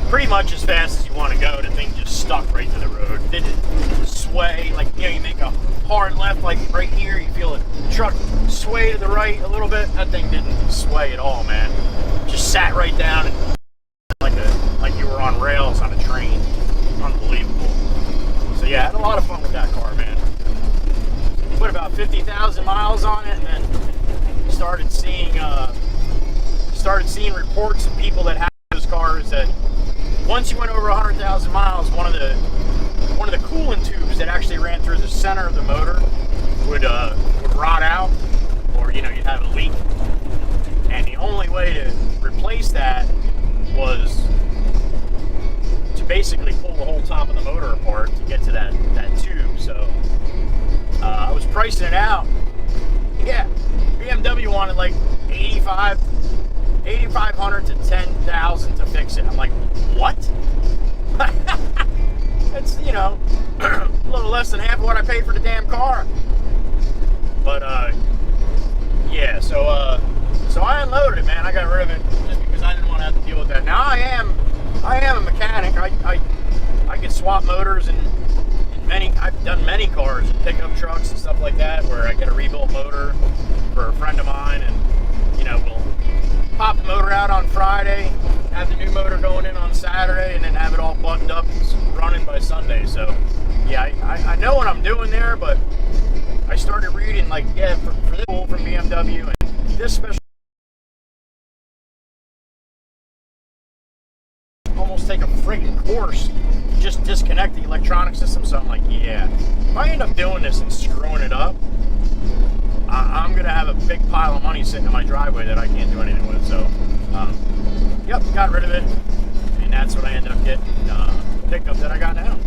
pretty much as fast as you want to go. The thing just stuck right to the road. Didn't sway, like, you know, you make a hard left, like right here, you feel the truck sway to the right a little bit. That thing didn't sway at all, man. Just sat right down and like you were on rails on a train. Unbelievable. So yeah, I had a lot of fun with that car, man. Put about 50,000 miles on it, and then started seeing reports of people that had those cars that once you went over 100,000 miles, one of the coolant tubes that actually ran through the center of the motor would rot out, or you know, you'd have a leak. And the only way to replace that was to basically pull the whole top of the motor apart to get to that tube. So I was pricing it out. Yeah, BMW wanted like $8,500 to $10,000 to fix it. I'm like, what? It's, you know, a little less than half of what I paid for the damn car. But yeah, so I unloaded it, man. I got rid of it just because I didn't want to have to deal with that. Now I am a mechanic. I can swap motors and I've done many cars and pickup trucks and stuff like that where I get a rebuilt motor for a friend of mine, and you know, we'll pop the motor out on Friday, have the new motor going in on Saturday, and there, but I started reading, like, yeah, for this from BMW, and this special almost take a friggin' course to just disconnect the electronic system. So I'm like, yeah, if I end up doing this and screwing it up, I'm gonna have a big pile of money sitting in my driveway that I can't do anything with. So, yep, got rid of it, and that's what I ended up getting, the pickup that I got now.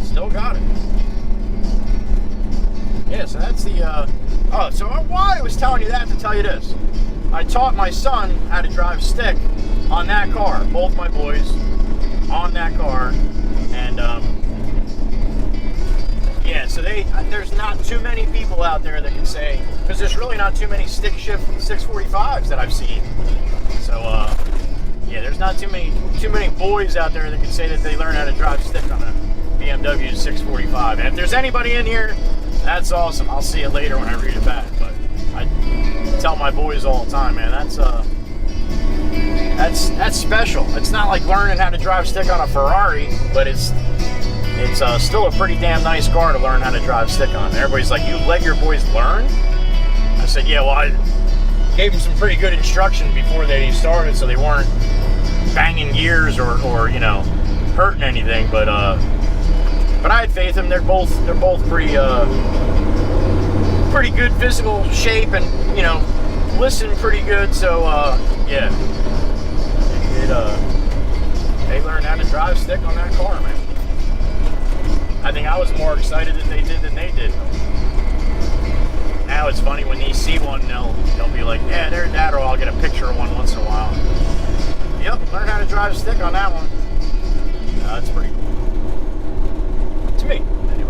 Still got it. Yeah, so that's the, so why I was telling you that to tell you this. I taught my son how to drive stick on that car, both my boys on that car, and, yeah, so there's not too many people out there that can say, because there's really not too many stick shift 645s that I've seen. So, yeah, there's not too many boys out there that can say that they learn how to drive stick on a BMW 645. And if there's anybody in here, that's awesome. I'll see it later when I read it back. But I tell my boys all the time, man, that's special. It's not like learning how to drive stick on a Ferrari, but it's still a pretty damn nice car to learn how to drive stick on. And everybody's like, you let your boys learn? I said, yeah, well, I gave them some pretty good instruction before they started, so they weren't banging gears or you know, hurting anything. But I had faith in them. They're both pretty good physical shape, and you know, listen pretty good. So yeah, they learned how to drive stick on that car, man. I think I was more excited that they did than they did. Now it's funny when they see one, they'll be like, yeah, there's that, or I'll get a picture of one once in a while. Yep, learn how to drive stick on that one. That's pretty cool. To me, anyway.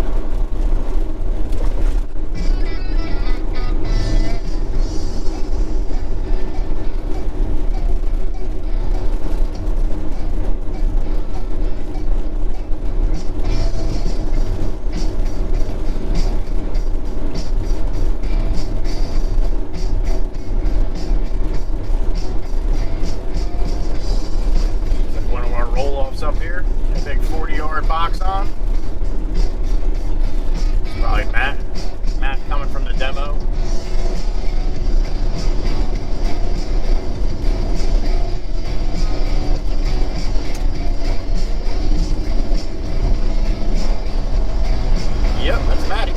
Up here, a big 40-yard box on. It's probably Matt coming from the demo. Yep, that's Matty.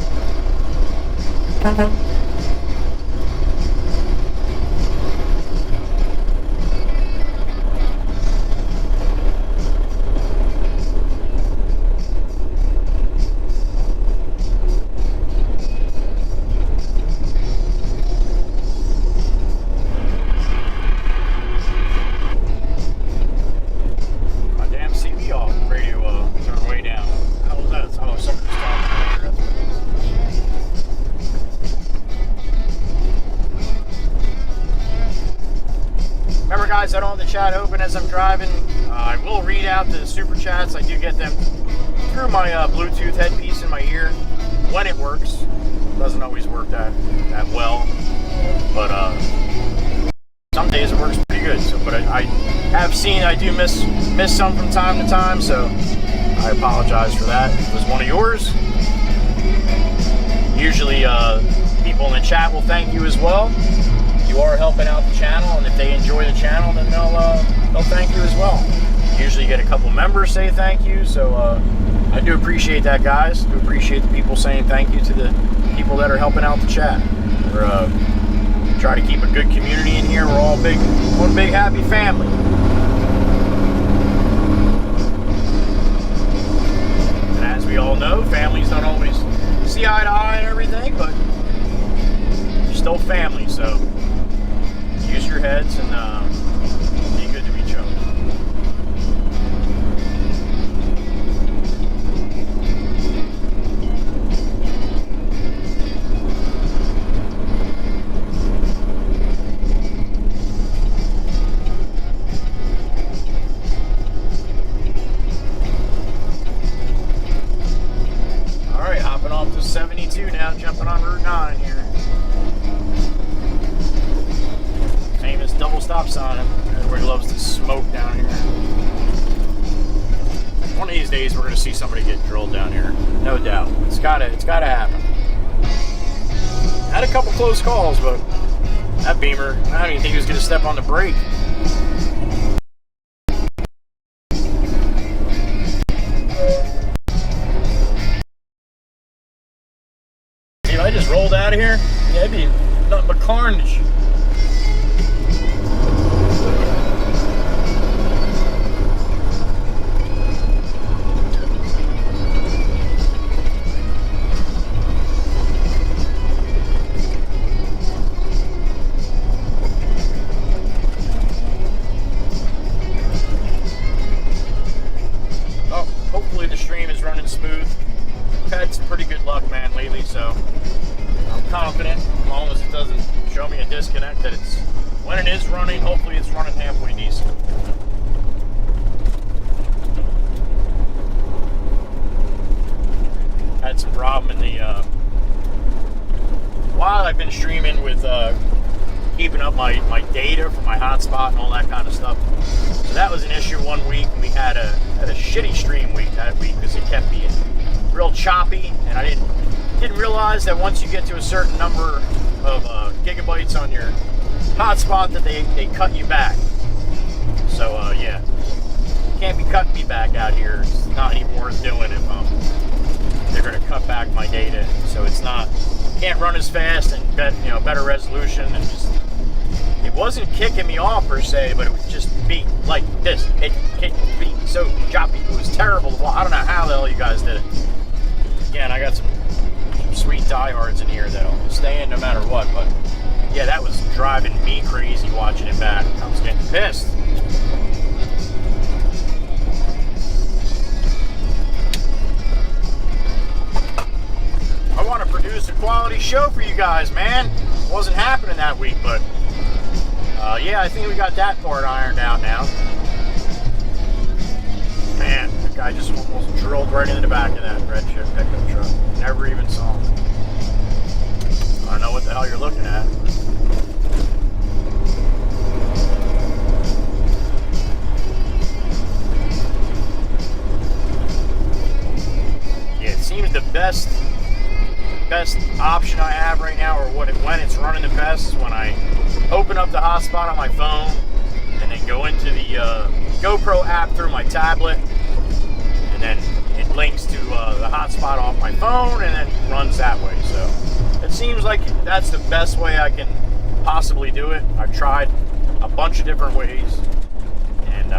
I don't have the chat open as I'm driving. I will read out the super chats. I do get them through my Bluetooth headpiece in my ear when it works. It doesn't always work that well, but some days it works pretty good. So, but I have seen I do miss some from time to time. So I apologize for that. If it was one of yours, usually people in the chat will thank you as well. You are helping out the channel, and if they enjoy the channel, then they'll thank you as well. Usually you get a couple members say thank you, so I do appreciate that, guys. I do appreciate the people saying thank you to the people that are helping out the chat. We're try to keep a good community in here. We're all one big happy family. And as we all know, families don't always see eye to eye and everything, but you're still family, so use your heads and be good to each other. All right, hopping off to 72 now, jumping on Route 9 here. Famous double stop sign. Everybody loves to smoke down here. One of these days, we're going to see somebody get drilled down here. No doubt. It's gotta happen. Had a couple close calls, but that Beamer, I didn't even think he was going to step on the brake. If I just rolled out of here, yeah, it'd be nothing but carnage. Hopefully the stream is running smooth. I've had some pretty good luck, man, lately, so I'm confident, as long as it doesn't show me a disconnect, that it's, when it is running, hopefully it's running halfway decent. Had some problem in the, while I've been streaming with keeping up my data for my hotspot and all that kind of stuff. So that was an issue one week, and we had a shitty stream week that week because it kept being real choppy, and I didn't realize that once you get to a certain number of gigabytes on your hotspot that they cut you back. So yeah, can't be cutting me back out here. It's not even worth doing if they're going to cut back my data. So it's not, can't run as fast and better resolution, and just, it wasn't kicking me off per se, but it would just be like this. It be so choppy. It was terrible. Well, I don't know how the hell you guys did it. Again, I got some sweet diehards in here that'll stay in no matter what, but yeah, that was driving me crazy watching it back. I was getting pissed. I want to produce a quality show for you guys, man. It wasn't happening that week, but yeah, I think we got that part ironed out now. Man, that guy just almost drilled right into the back of that red chip pickup truck. Never even saw him. I don't know what the hell you're looking at. Yeah, it seems the best option I have right now, or when it's running the best, is when I open up the hotspot on my phone and then go into the GoPro app through my tablet, and then it links to the hotspot off my phone and then runs that way. So it seems like that's the best way I can possibly do it. I've tried a bunch of different ways, and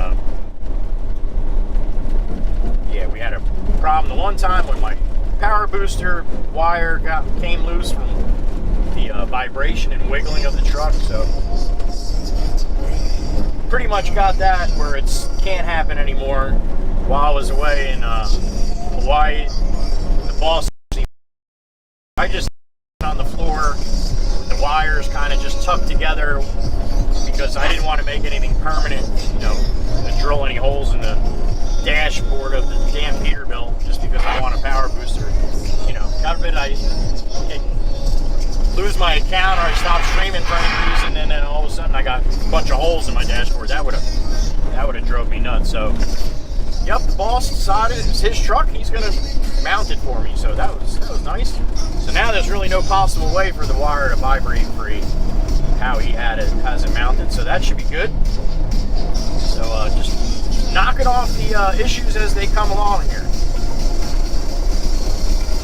yeah, we had a problem the one time when my power booster wire came loose from the vibration and wiggling of the truck. So pretty much got that where it can't happen anymore. While I was away in Hawaii, the boss, I just on the floor with the wires kind of just tucked together because I didn't want to make anything permanent, to drill any holes in the dashboard of the damn Peterbilt just because I want a power booster. God forbid I lose my account or I stop streaming for any reason, and then all of a sudden I got a bunch of holes in my dashboard. That would have drove me nuts. So, yep, the boss decided it's his truck. He's gonna mount it for me. So that was nice. So now there's really no possible way for the wire to vibrate free how he has it mounted. So that should be good. So just knocking off the issues as they come along here.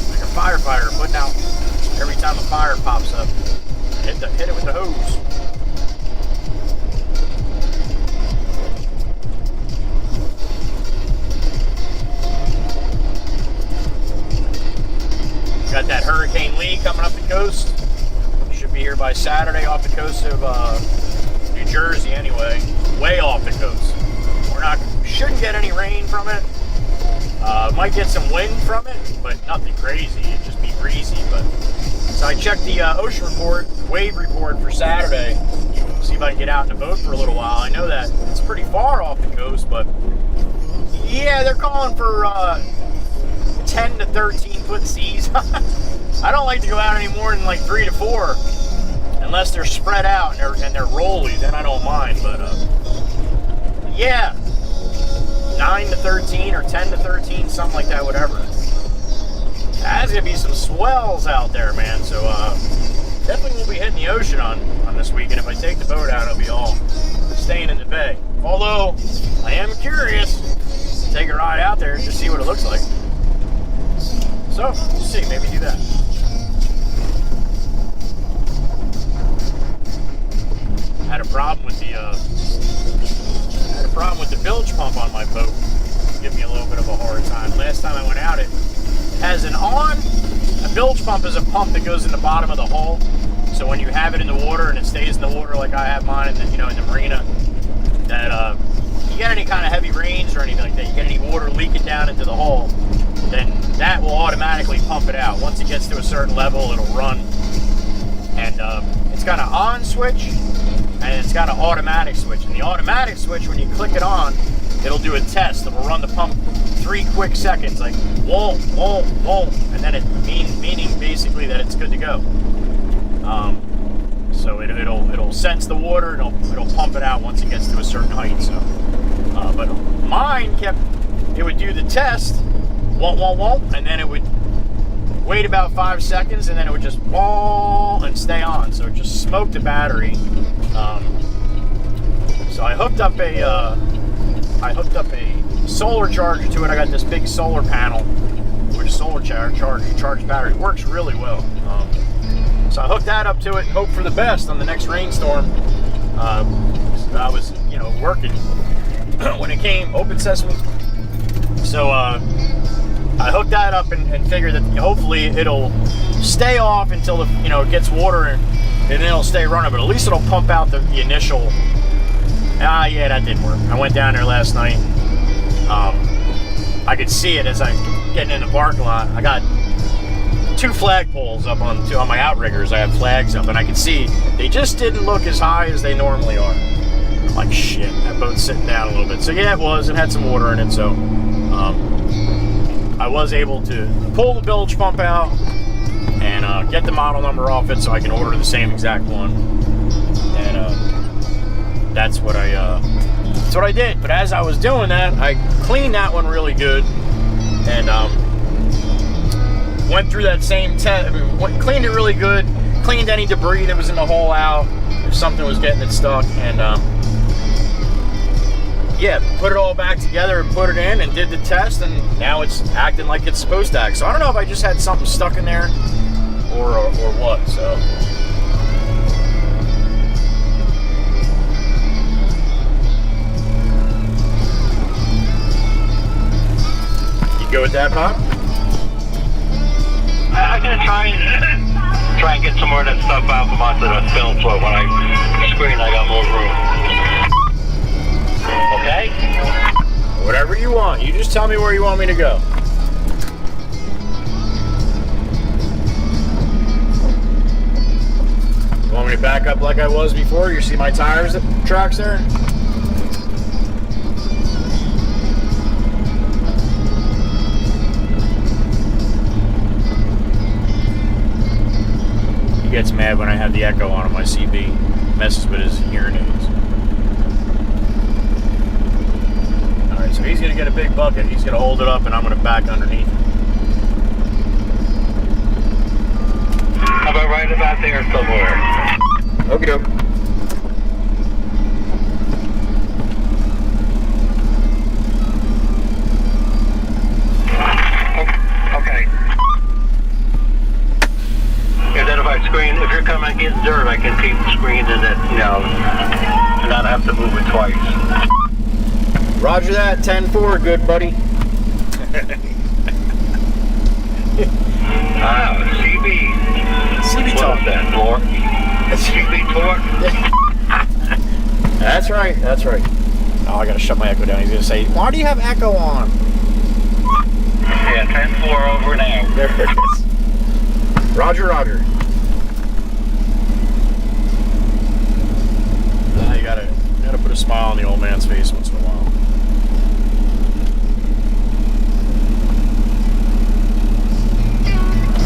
Like a firefighter putting out every time a fire pops up. Hit it with the hose. Got that Hurricane Lee coming up the coast. Should be here by Saturday off the coast of New Jersey anyway. Way off the coast. Shouldn't get any rain from it. Might get some wind from it, but nothing crazy. It'd just be breezy. But so I checked the ocean report, wave report for Saturday. See if I can get out in a boat for a little while. I know that it's pretty far off the coast, but yeah, they're calling for 10 to 13 foot seas. I don't like to go out any more than like 3 to 4, unless they're spread out and they're rolly. Then I don't mind. But yeah, 9 to 13 or 10 to 13, something like that, whatever. There's gonna be some swells out there, man. So definitely won't be hitting the ocean on this weekend. If I take the boat out, it'll be all staying in the bay. Although I am curious to take a ride out there and just see what it looks like. So we'll see, maybe do that. Had a problem with the bilge pump on my boat. Give me a little bit of a hard time. Last time I went out, it has a bilge pump is a pump that goes in the bottom of the hull. So when you have it in the water and it stays in the water like I have mine in the, in the marina, that you get any kind of heavy rains or anything like that, you get any water leaking down into the hull, then that will automatically pump it out. Once it gets to a certain level, it'll run. And it's got an on switch and it's got an automatic switch. And the automatic switch, when you click it on, it'll do a test. It will run the pump 3 quick seconds, like whoa, whoa, whoa, and then it meaning basically that it's good to go. So it'll sense the water and it'll pump it out once it gets to a certain height. So, but mine it would do the test, whoa, whoa, whoa, and then it would wait about 5 seconds, and then it would just whoa and stay on. So it just smoked the battery. So I hooked up a solar charger to it. I got this big solar panel with a solar charge battery. It works really well. So I hooked that up to it, hope for the best on the next rainstorm. I was, working when it came, open sesame. So I hooked that up and figured that hopefully it'll stay off until it gets water and then it'll stay running. But at least it'll pump out the initial. Yeah, that didn't work. I went down there last night. I could see it as I'm getting in the parking lot. I got 2 flagpoles up on my outriggers. I have flags up, and I could see they just didn't look as high as they normally are. I'm like, shit, that boat's sitting down a little bit. So yeah, it was. It had some water in it, so I was able to pull the bilge pump out and get the model number off it so I can order the same exact one. And that's what I did. But as I was doing that, I cleaned that one really good and went through that same test. Cleaned it really good. Cleaned any debris that was in the hole out if something was getting it stuck, and yeah, put it all back together and put it in and did the test, and now it's acting like it's supposed to act. So I don't know if I just had something stuck in there or what. So. Go with that, Pop?
I'm gonna try and get some more of that stuff out from onto the film float. When I screen, I got more room. Okay?
Whatever you want. You just tell me where you want me to go. You want me to back up like I was before? You see my tires tracks there? He gets mad when I have the echo on my CB. Messes with his hearing aids. Alright, so he's going to get a big bucket. He's going to hold it up and I'm going to back underneath.
How about right about there somewhere?
Okie doke.
Okay. And then if I screen, if you're coming in dirt, I can keep screening it, and not have to move it twice.
Roger that, 10-4, good buddy.
CB.
CB talk.
What is that for? CB talk?
That's right, that's right. Oh, I gotta shut my echo down. He's gonna say, why do you have echo on?
Yeah, 10-4 over now.
There it is. Roger, roger. You gotta put a smile on the old man's face once in a while.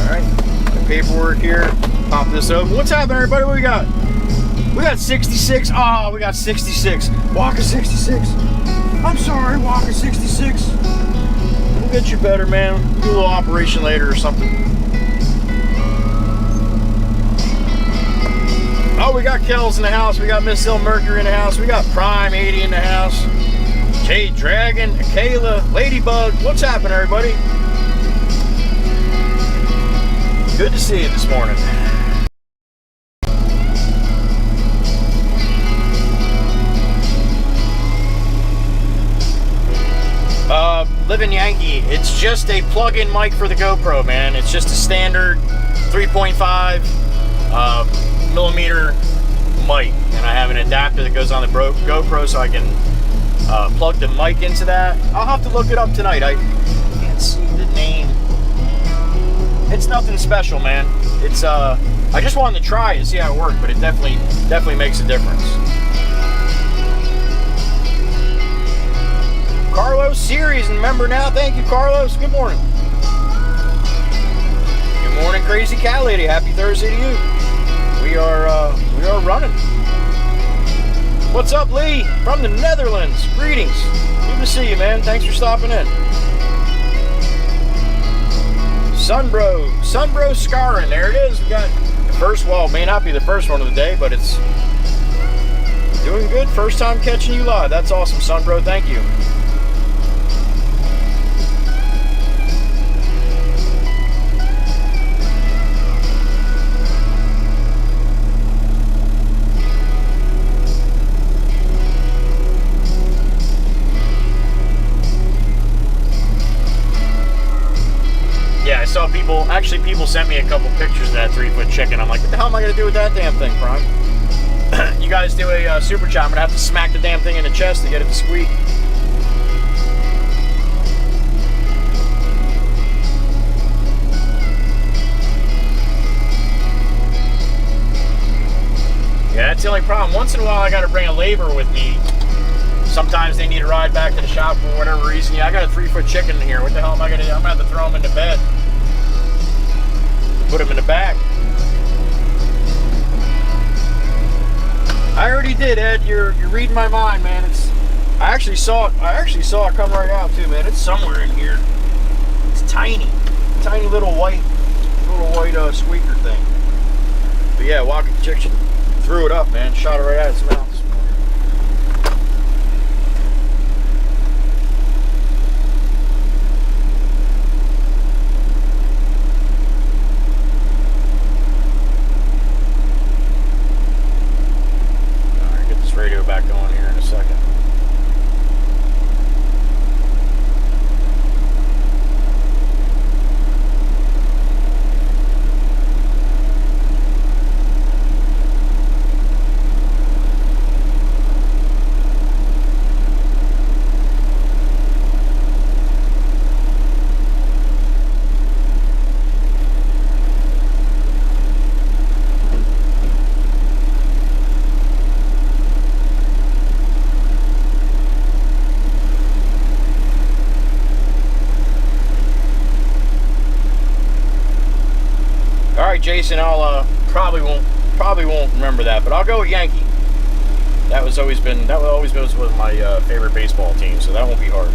Alright, the paperwork here. Pop this open. What's happening, everybody? What we got? We got 66. Oh, we got 66. Wacha 66. I'm sorry, Wacha 66. We'll get you better, man. We'll do a little operation later or something. Oh, we got Kells in the house. We got Miss L Mercury in the house. We got Prime 80 in the house. Jade Dragon, Kayla, Ladybug. What's happening, everybody? Good to see you this morning. Living Yankee, it's just a plug-in mic for the GoPro, man. It's just a standard 3.5 millimeter mic, and I have an adapter that goes on the GoPro so I can plug the mic into that. I'll have to look it up tonight. I can't see the name. It's nothing special, man. It's I just wanted to try and see how it worked, but it definitely makes a difference. Carlos Series, and member now. Thank you, Carlos. Good morning. Good morning, Crazy Cat Lady. Happy Thursday to you. We are running. What's up, Lee? From the Netherlands. Greetings. Good to see you, man. Thanks for stopping in. Sunbro Scarring. There it is. We got the first, well, it may not be the first one of the day, but it's doing good. First time catching you live. That's awesome, Sunbro. Thank you. People sent me a couple pictures of that 3-foot chicken. I'm like, what the hell am I going to do with that damn thing, Prime? You guys do a super chat. I'm going to have to smack the damn thing in the chest to get it to squeak. Yeah, that's the only problem. Once in a while, I got to bring a laborer with me. Sometimes they need a ride back to the shop for whatever reason. Yeah, I got a 3-foot chicken in here. What the hell am I going to do? I'm going to have to throw him into bed. Put him in the back. I already did, Ed. You're reading my mind, man. I actually saw it come right out too, man. It's somewhere in here. It's tiny little white squeaker thing. But yeah, Wacha Chicken threw it up, man. Shot it right out of its mouth. Radio back going here in a second. Jason, I'll probably won't remember that, but I'll go with Yankee. That always was my favorite baseball team, so that won't be hard.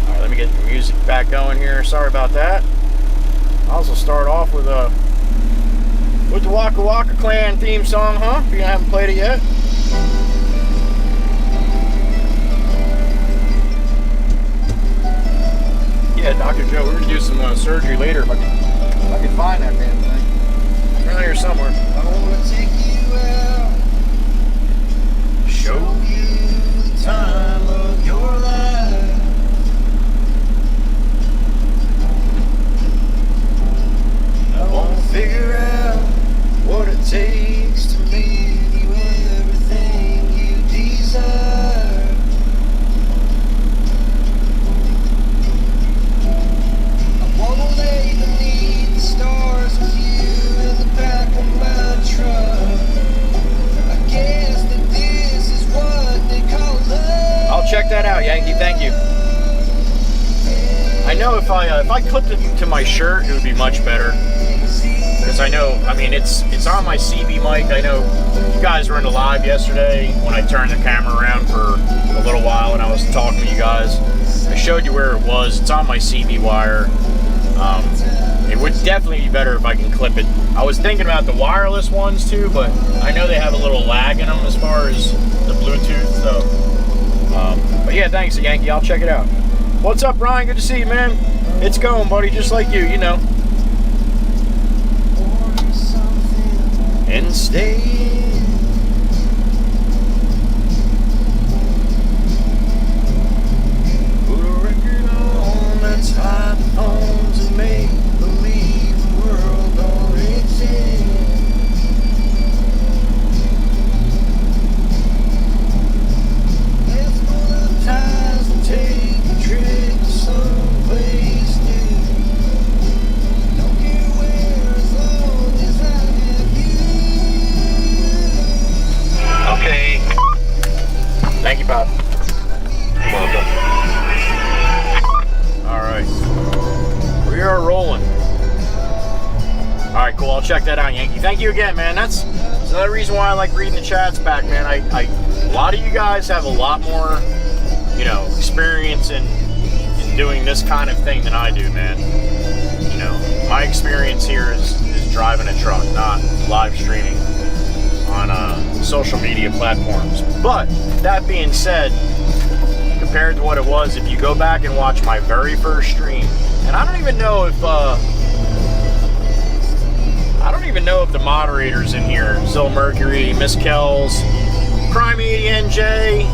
All right, let me get the music back going here. Sorry about that. I'll also start off with the Wacha Wacha Clan theme song, huh? If you haven't played it yet. Yeah, Dr. Joe, we're gonna do some surgery later if I can find that damn thing. It's around here somewhere. I wanna take you out, show you the time of your life. I wanna figure out what it takes to make you everything you desire. Won't lay beneath the stars with you in the back of my truck. I guess that this is what they call love. I'll check that out, Yankee. Thank you. I know if I clipped it to my shirt, it would be much better. Because I know, I mean, it's on my CB mic. I know you guys were in the live yesterday when I turned the camera around for a little while and I was talking to you guys, I showed you where it was. It's on my CB wire. It would definitely be better if I can clip it. I was thinking about the wireless ones too, but I know they have a little lag in them as far as the Bluetooth. So, but yeah, thanks, Yankee. I'll check it out. What's up, Ryan? Good to see you, man. It's going, buddy, just like you know. And stay. Put a record on that's hot tones and make believe the world don't exist. Let's go to times and take a trip to someplace new. Don't care where as long as I have you.
Okay.
Thank you, Bob.
Welcome.
Alright. We are rolling. Alright, cool. I'll check that out, Yankee. Thank you again, man. That's another reason why I like reading the chats back, man. A lot of you guys have a lot more, you know, experience in doing this kind of thing than I do, man. You know, my experience here is driving a truck, not live streaming on social media platforms. But that being said, compared to what it was, if you go back and watch my very first stream, and I don't even know if the moderators in here, Zil Mercury, Miss Kells, Primey NJ,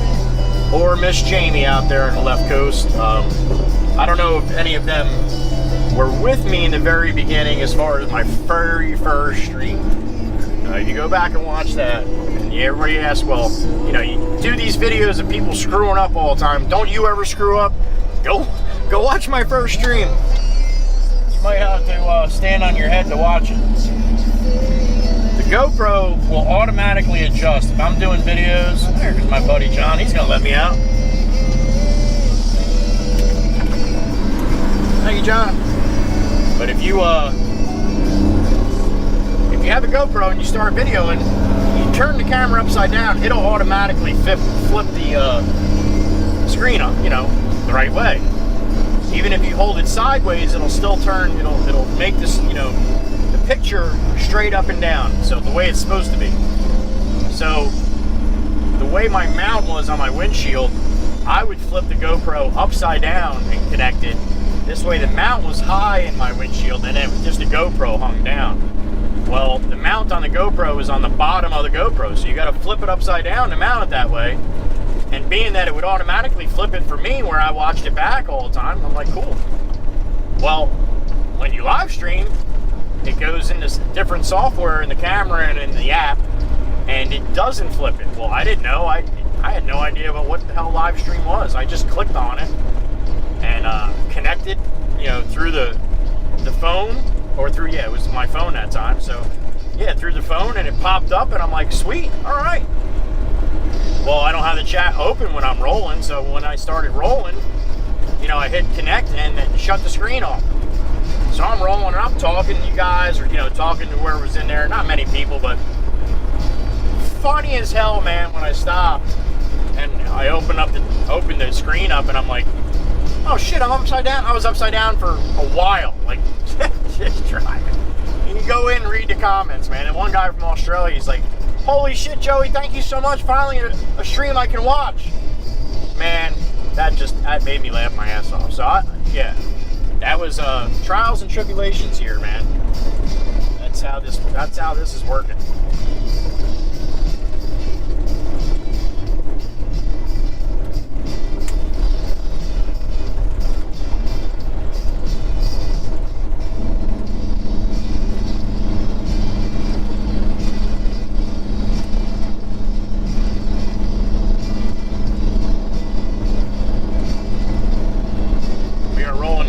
or Miss Jamie out there on the left coast. I don't know if any of them were with me in the very beginning as far as my very first stream. You go back and watch that, and everybody asks, well, you know, you do these videos of people screwing up all the time. Don't you ever screw up? Go watch my first stream. You might have to stand on your head to watch it. The GoPro will automatically adjust. If I'm doing videos, there's my buddy John. He's gonna let me out. Thank you, John. But if you have a GoPro and you start videoing, you turn the camera upside down, it'll automatically flip the screen up, you know, the right way. Even if you hold it sideways, it'll still turn, it'll make this, you know, the picture straight up and down, so the way it's supposed to be. So the way my mount was on my windshield, I would flip the GoPro upside down and connect it. This way the mount was high in my windshield and then just the GoPro hung down. Well, the mount on the GoPro is on the bottom of the GoPro, so you got to flip it upside down to mount it that way. And being that it would automatically flip it for me where I watched it back all the time, I'm like, cool. Well, when you live stream, it goes into different software in the camera and in the app, and it doesn't flip it. Well, I didn't know. I had no idea about what the hell live stream was. I just clicked on it and connected, you know, through the phone. Or through, yeah, it was my phone that time. So, yeah, through the phone, and it popped up, and I'm like, sweet, all right. Well, I don't have the chat open when I'm rolling, so when I started rolling, you know, I hit connect and it shut the screen off. So I'm rolling, and I'm talking to you guys, or, you know, talking to whoever was in there. Not many people, but funny as hell, man, when I stopped, and I opened the screen up, and I'm like, oh shit, I'm upside down. I was upside down for a while, like, just driving. And you go in and read the comments, man. And one guy from Australia, he's like, holy shit, Joey, thank you so much. Finally, a stream I can watch. Man, that made me laugh my ass off. So, yeah, that was trials and tribulations here, man. That's how this is working.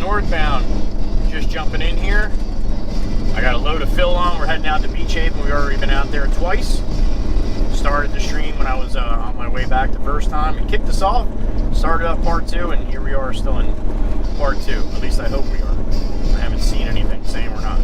Northbound, just jumping in here. I got a load of fill on. We're heading out to Beach Haven. We've already been out there twice. Started the stream when I was on my way back the first time and kicked us off. Started up part 2, and here we are still in part 2. At least I hope we are. I haven't seen anything saying we're not.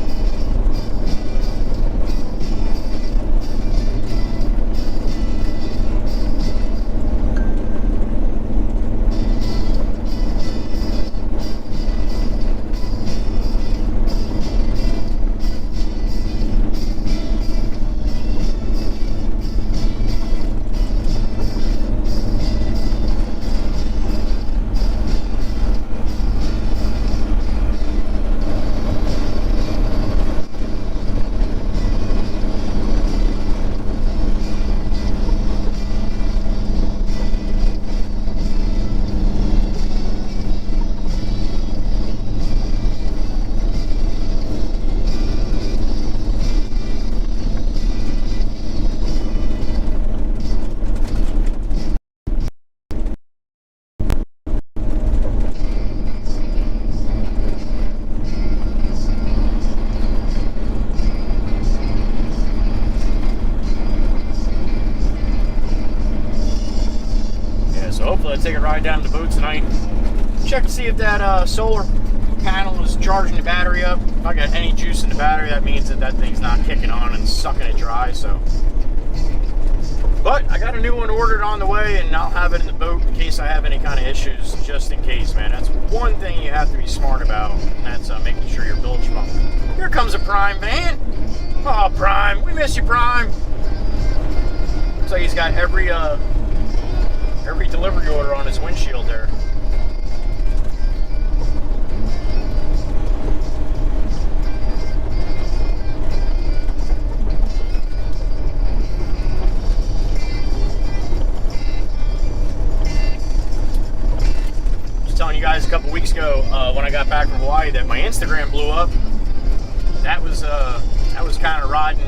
hopefully I'll take a ride down to the boat tonight. Check to see if that solar panel is charging the battery up. If I got any juice in the battery, that means that that thing's not kicking on and sucking it dry. So, but I got a new one ordered on the way, and I'll have it in the boat in case I have any kind of issues, just in case, man. That's one thing you have to be smart about, and that's making sure your bilge pump. Here comes a Prime van. Oh, Prime, we miss you, Prime. Looks like he's got every delivery order on his windshield there. Telling you guys a couple weeks ago when I got back from Hawaii that my Instagram blew up. That was kind of riding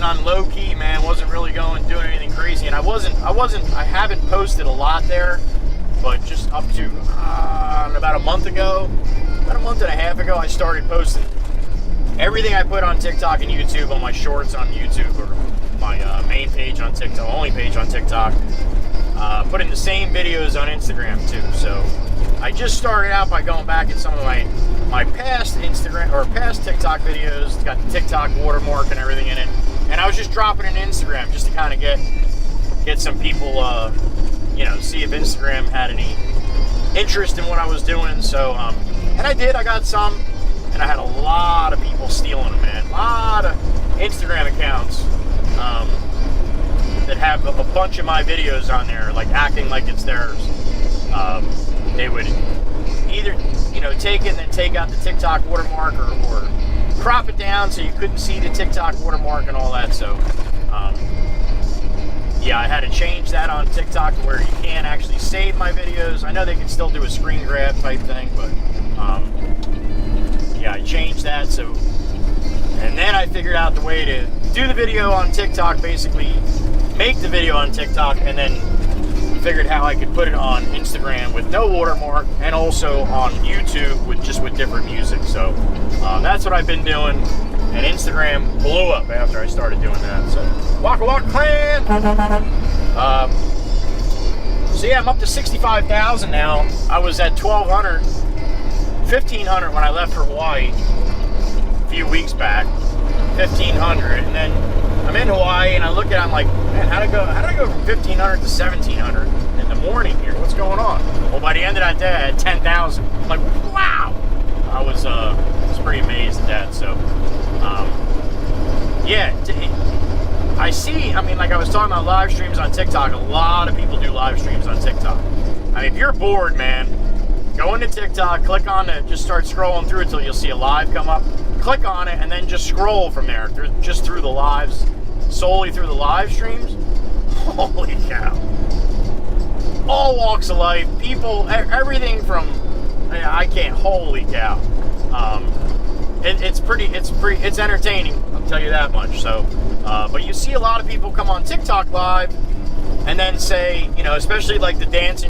on low key, man. Wasn't really doing anything crazy, and I haven't posted a lot there, but just up to about a month and a half ago, I started posting everything I put on TikTok and YouTube on my shorts on YouTube, or my main page on TikTok, only page on TikTok. Putting the same videos on Instagram too. So I just started out by going back at some of my past Instagram or past TikTok videos. It's got the TikTok watermark and everything in it, and I was just dropping it in Instagram just to kind of get some people, see if Instagram had any interest in what I was doing. So and I did. I got some, and I had a lot of people stealing them, man. A lot of Instagram accounts that have a bunch of my videos on there, like acting like it's theirs. They would either, take it and then take out the TikTok watermark, or crop it down so you couldn't see the TikTok watermark and all that. So, yeah, I had to change that on TikTok to where you can't actually save my videos. I know they can still do a screen grab type thing, but yeah, I changed that. So, and then I figured out the way to do the video on TikTok, basically make the video on TikTok, and then figured how I could put it on Instagram with no watermark, and also on YouTube with different music. So that's what I've been doing, and Instagram blew up after I started doing that. So Wacha Wacha Clan. So yeah, I'm up to 65,000 now. I was at 1,200, 1,500 when I left for Hawaii a few weeks back. 1,500, and then I'm in Hawaii, and I look at it, I'm like, man, how did I go from 1,500 to 1,700 in the morning here? What's going on? Well, by the end of that day, I had 10,000. I'm like, wow! I was pretty amazed at that. So, yeah, I see. I mean, like I was talking about live streams on TikTok. A lot of people do live streams on TikTok. I mean, if you're bored, man, go into TikTok, click on it, just start scrolling through until you'll see a live come up. Click on it, and then just scroll from there, through the lives, solely through the live streams. Holy cow. All walks of life, people, everything from, I can't, holy cow. It's entertaining, I'll tell you that much. So, but you see a lot of people come on TikTok live and then say, especially like the dancing